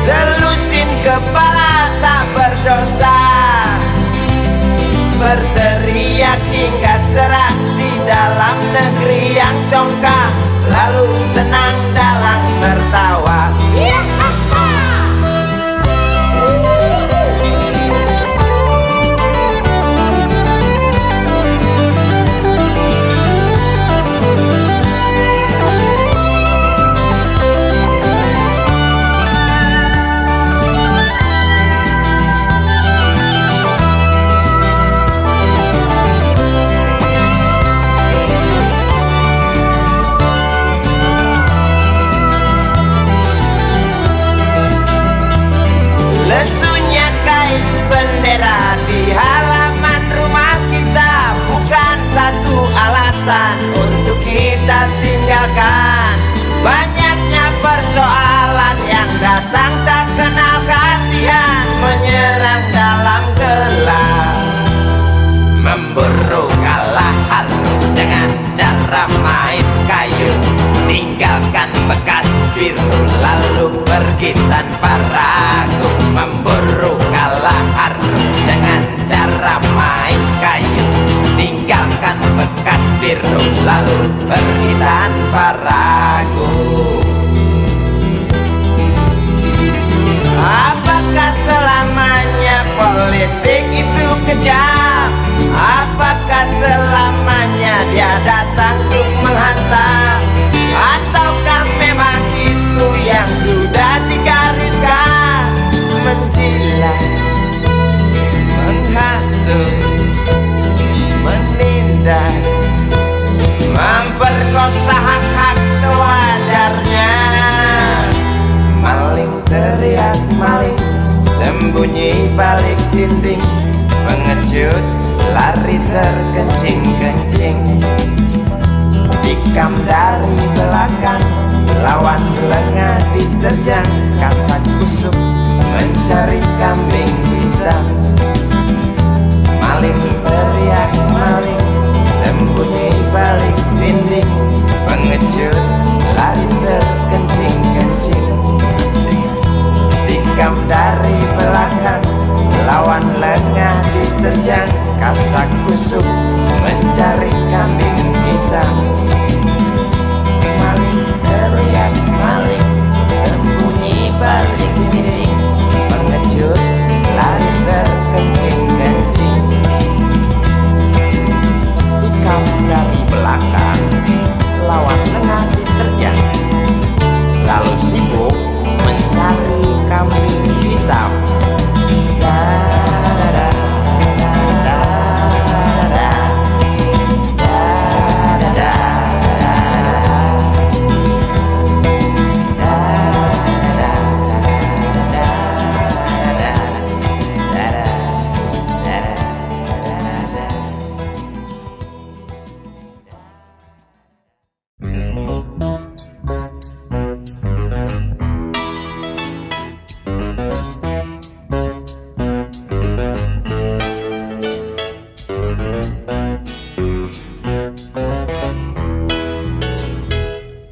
Selusin kepala tak berdosa, berteriak hingga serak di dalam negeri yang congkak, lalu senang dalam tertawa. Lesunya kain bendera di halaman rumah kita bukan satu alasan untuk kita tinggalkan. Banyaknya persoalan yang datang tak kenal kasihan, menyerang dalam gelap. Memburu kalah harus dengan cara main kayu, tinggalkan bekas biru lalu pergi tanpa ragu. Memburu kalah harus dengan cara main kayu, tinggalkan bekas biru lalu pergi tanpa ragu. Apakah selamanya politik itu kejam? Apakah selamanya dia datang untuk menghantam? Ataukah memang itu yang sudah digariskan? Menjilat, menghasut, menindas, memperkosa hak-hak sewajarnya. Maling teriak maling, sembunyi balik dinding, pengecut lari terkencing-kencing. Tikam dari belakang, lawan lengah diterjang, kasak kusuk mencari kambing hitam. Maling teriak maling, sembunyi balik dinding, pengecut lari terkencing-kencing. Tikam dari belakang, lawan lengah diterjang, kasak kusuk mencari kambing hitam. Maling teriak maling, sembunyi balik dinding, pengecut lari terkencing-kencing. Tikam dari belakang, lawan lengah diterjang, lalu sibuk mencari kambing hitam.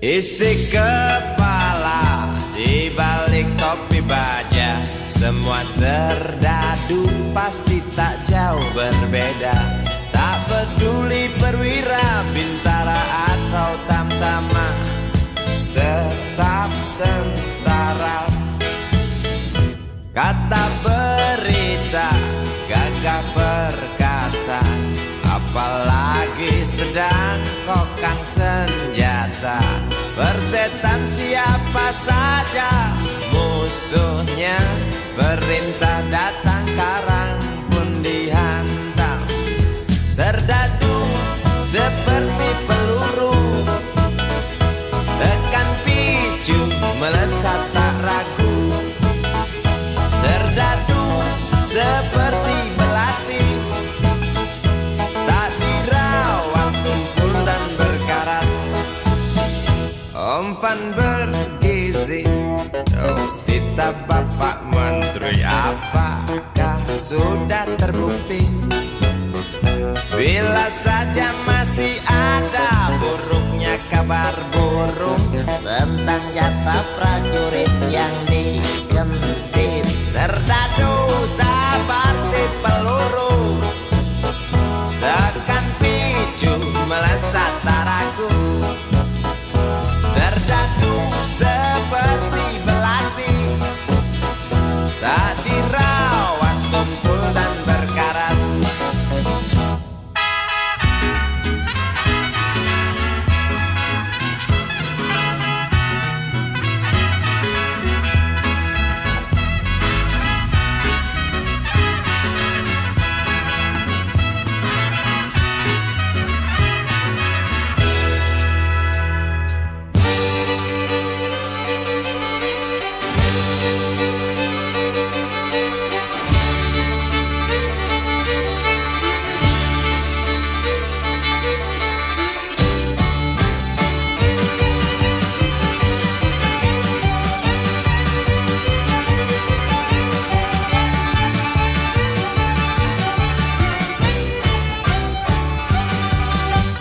Isi kepala di balik topi baja, semua serdadu pasti tak jauh berbeda. Tak peduli perwira, bintara atau tamtama, tetap tentara. Kata berita gagah perkasa, apalagi sedang kokang senjata. Persetan siapa saja musuhnya, perintah datang karang pun dihantam. Serdadu seperti peluru, tekan picu melesat tak ragu. Serdadu seperti melati, tak dirawat tumpul dan berkarat. Umpan bergi gizi. Oh, tita Bapak Menteri, apakah sudah terbukti? Bila saja masih ada buruknya kabar burung tentang jatah prajurit yang digentit, serdadu seperti peluru tekan picu melesat tak ragu. Serdadu seperti belati tak dirawat tumpul dan berkarat.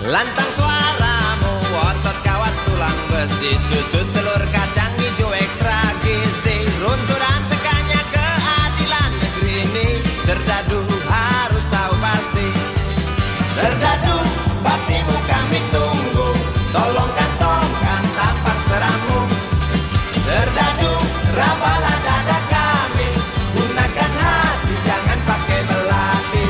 Lantang suaramu, otot kawat tulang besi, susu telur kacang hijau ekstra gizi. Runtuh dan tekannya keadilan negeri ini, serdadu harus tahu pasti. Serdadu, baktimu kami tunggu, tolong kantongkan tampak seramu. Serdadu, rapalah dada kami, gunakan hati jangan pakai belati.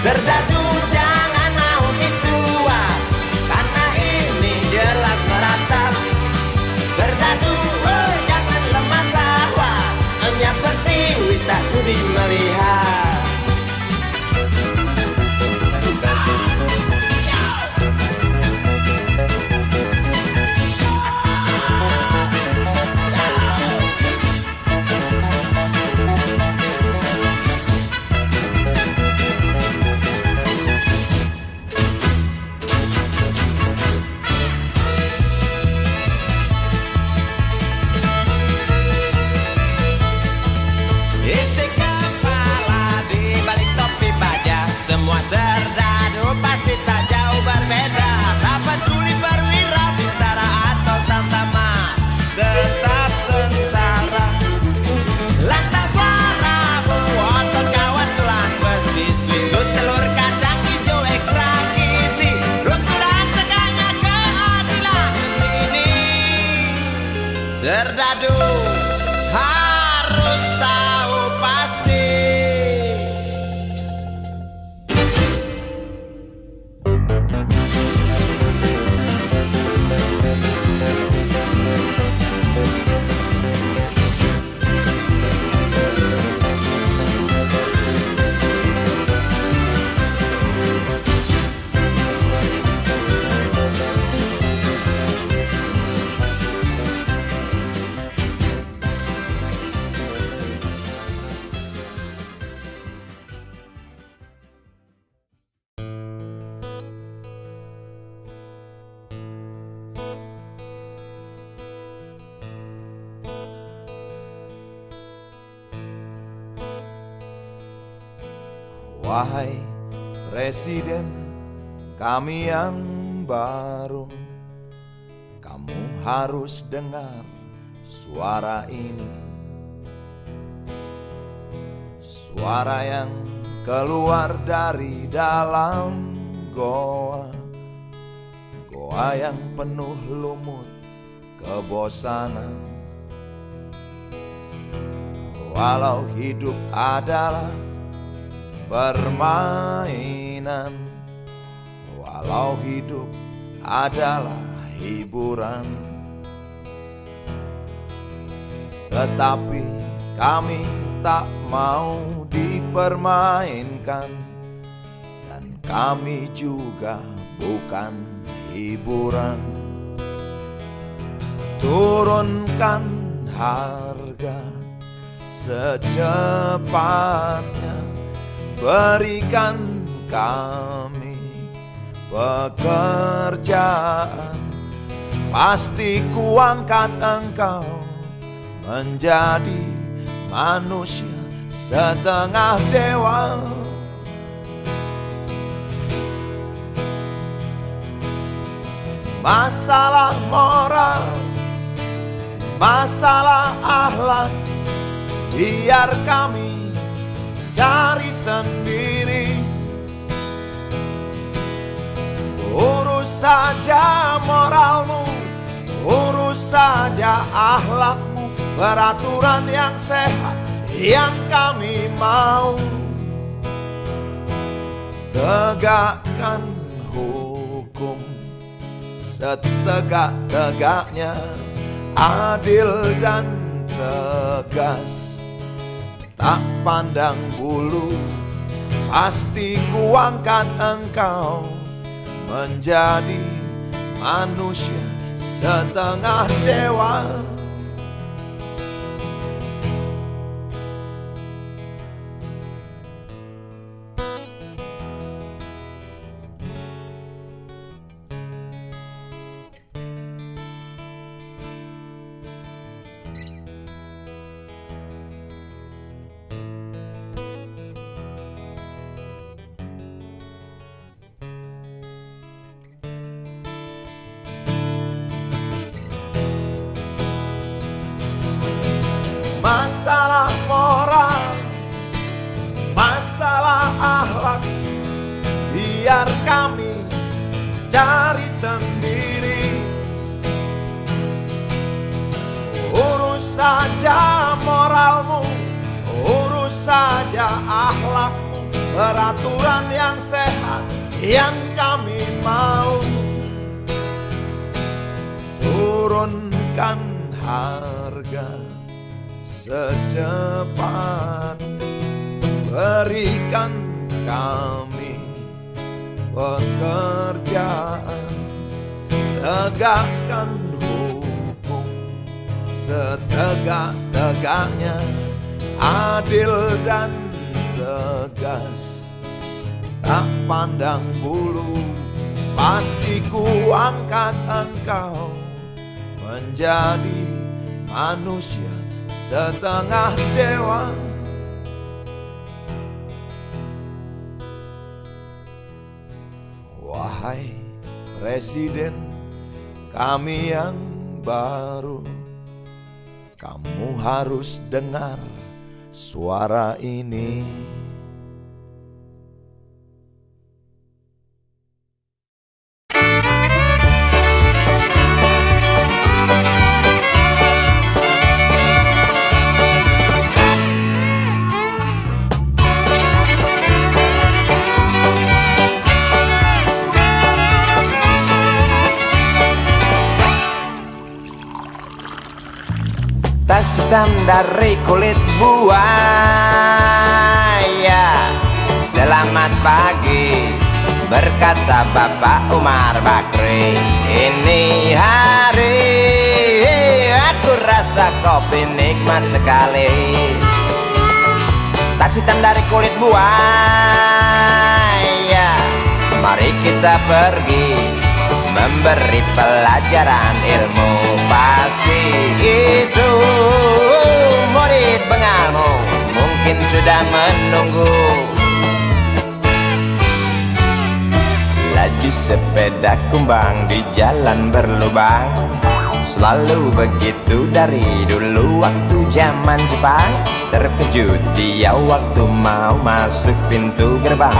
Serdadu jangan mau disuap, karena ini jelas meratap. Serdadu jangan lemah sawah, hanya pertiwi tak sudi melihat. Isi kepala di balik topi baja, semua serdadu pasti tak jauh berbeda. Tak peduli perwira, bintara atau tamtama, tetap tentara. Lantang suaramu, otot kawat tulang besi, susu telur kacang hijau ekstra gizi. Runtuh dan tegaknya keadilan ini, serdadu harus tahu pasti. Wahai Presiden kami yang baru, kamu harus dengar suara ini. Suara yang keluar dari dalam goa, goa yang penuh lumut kebosanan. Walau hidup adalah permainan, walau hidup adalah hiburan, tetapi kami tak mau dipermainkan, dan kami juga bukan hiburan. Turunkan harga secepatnya, berikan kami pekerjaan, pasti kuangkat engkau menjadi manusia setengah dewa. Masalah moral, masalah akhlak, biar kami cari sendiri. Urus saja moralmu, urus saja akhlakmu, peraturan yang sehat yang kami mau. Tegakkan hukum setegak-tegaknya, adil dan tegas, tak pandang bulu, pasti kuangkat engkau menjadi manusia setengah dewa. Masalah moral, masalah akhlak, biar kami cari sendiri. Urus saja moralmu, urus saja akhlakmu, peraturan yang sehat yang kami mau. Turunkan harga secepat, berikan kami pekerjaan, tegakkan hukum setegak-tegaknya, adil dan tegas, tak pandang bulu, pasti kuangkat engkau menjadi manusia setengah dewa. Wahai Presiden kami yang baru, kamu harus dengar suara ini. Tas hitam dari kulit buaya, selamat pagi, berkata Bapak Umar Bakri. Ini hari aku rasa kopi nikmat sekali. Tas hitam dari kulit buaya, mari kita pergi memberi pelajaran ilmu. Pasti itu murid bengalmu mungkin sudah menunggu. Laju sepeda kumbang di jalan berlubang, selalu begitu dari dulu waktu zaman Jepang. Terkejut dia waktu mau masuk pintu gerbang,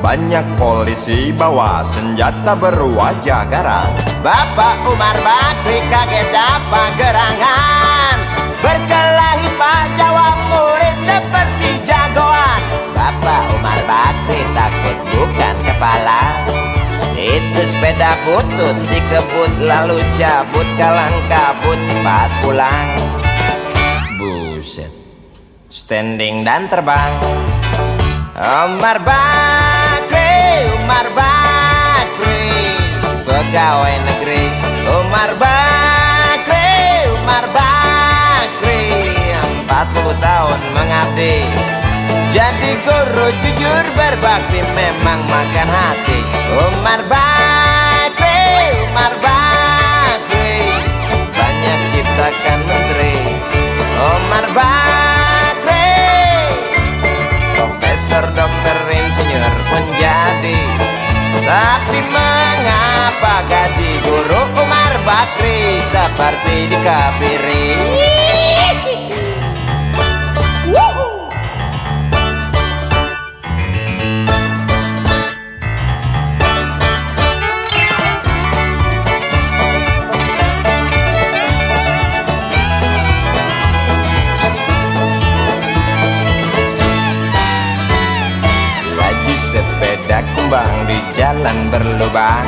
banyak polisi bawa senjata berwajah garang. Bapak Umar Bakri kaget dapat gerangan, berkelahi Pak jawab murid seperti jagoan. Bapak Umar Bakri takut bukan kepala, itu sepeda butut dikebut lalu cabut, kalang kabut cepat pulang. Buset, standing dan terbang. Umar Bakri, Umar Bakri, pegawai negeri. Umar Bakri, Umar Bakri, tahun mengabdi. Jadi guru jujur berbakti memang makan hati. Umar Bakri, Umar Bakri, banyak ciptakan menteri. Umar Bakri, profesor, dokter, insinyur pun jadi. Tapi mengapa gaji guru Umar Bakri seperti dikebiri? Sepeda kumbang di jalan berlubang,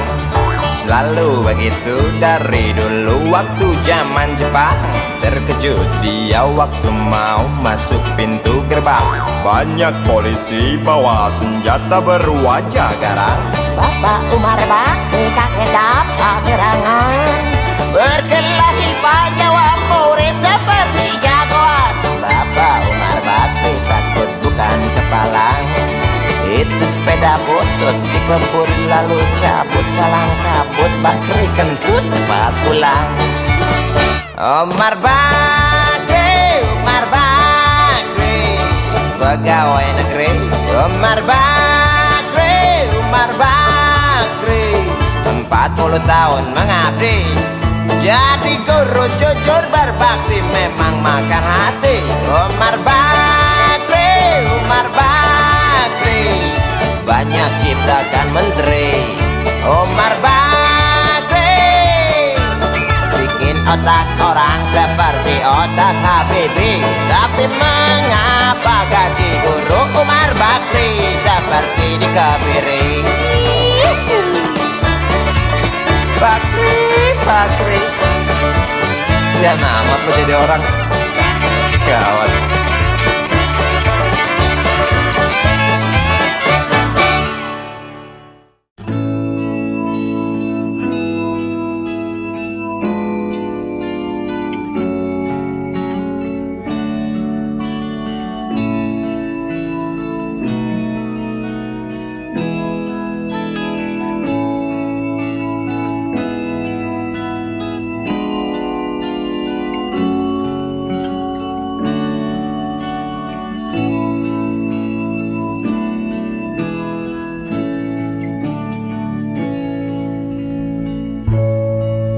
selalu begitu dari dulu waktu zaman Jepang. Terkejut dia waktu mau masuk pintu gerbang. Banyak polisi bawa senjata berwajah garang. Bapak Umar Bakri kakek dapat gerangan, berkelahi jawab murid seperti jagoan. Bapak Umar Bakri takut bukan kepalang. Itu sepeda butut dikebut lalu cabut kalang kabut. Bakri kentut cepat pulang. Umar Bakri, Umar Bakri, pegawai negeri. Umar Bakri, Umar Bakri, 40 tahun mengabdi. Jadi guru jujur berbakti memang makan hati. Umar Bakri, Umar Bakri, banyak ciptakan menteri. Umar Bakri, bikin otak orang seperti otak Habibie. Tapi mengapa gaji guru Umar Bakri seperti dikebiri? Bakri, Bakri, sian amat lo jadi orang. Gawat.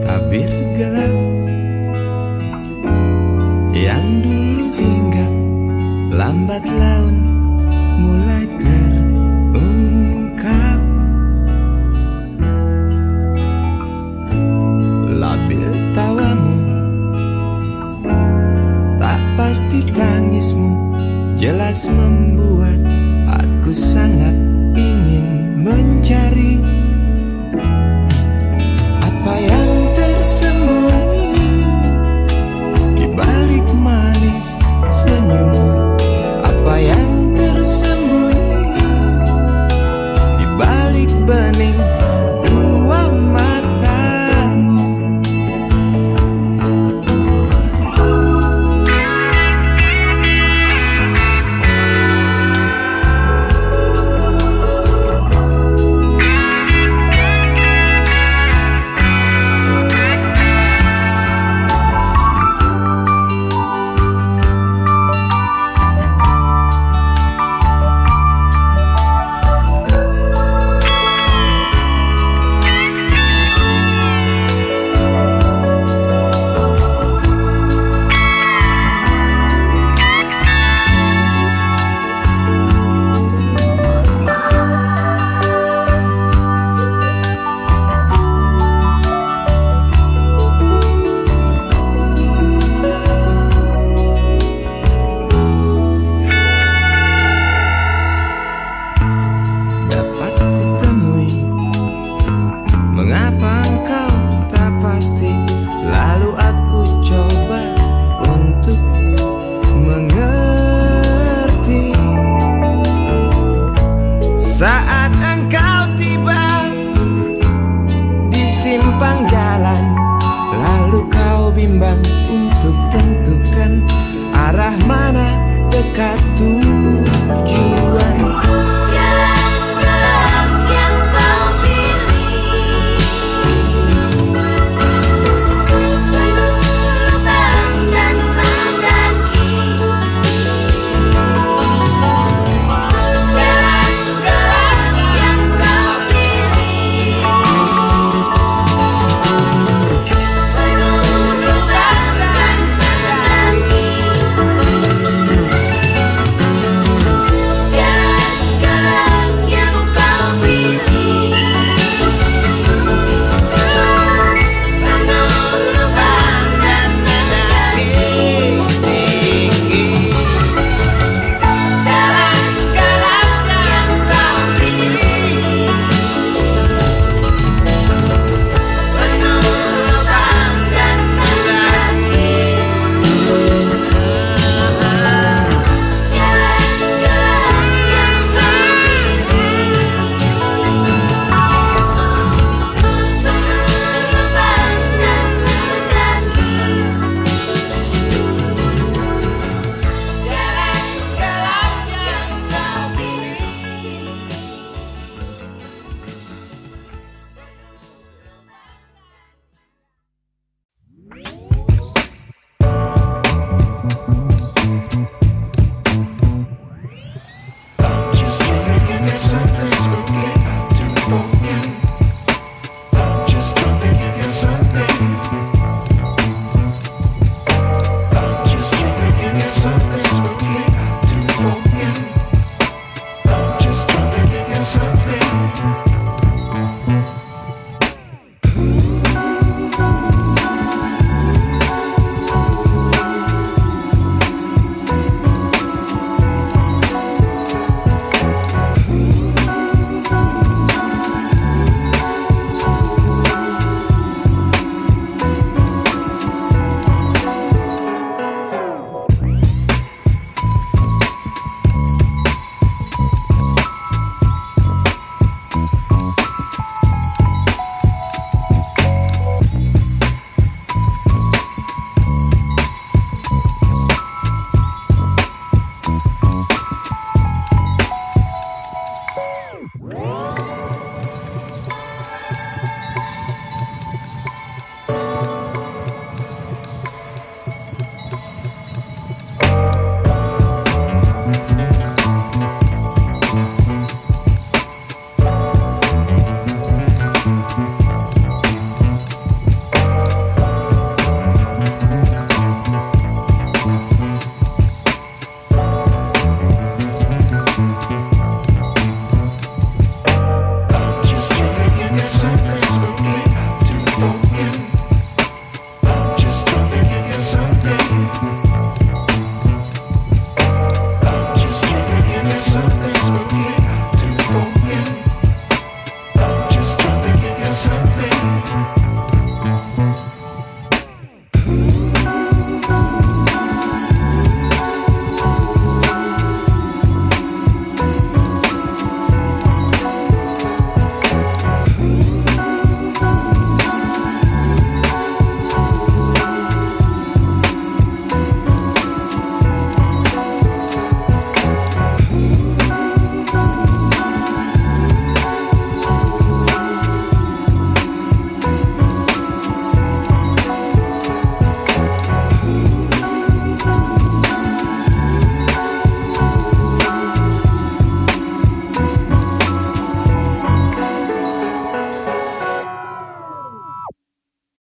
Tabir gelap yang dulu hinggap, lambat laun mulai terungkap. Labil tawamu, tak pasti tangismu, jelas membuat aku sangat ingin mencari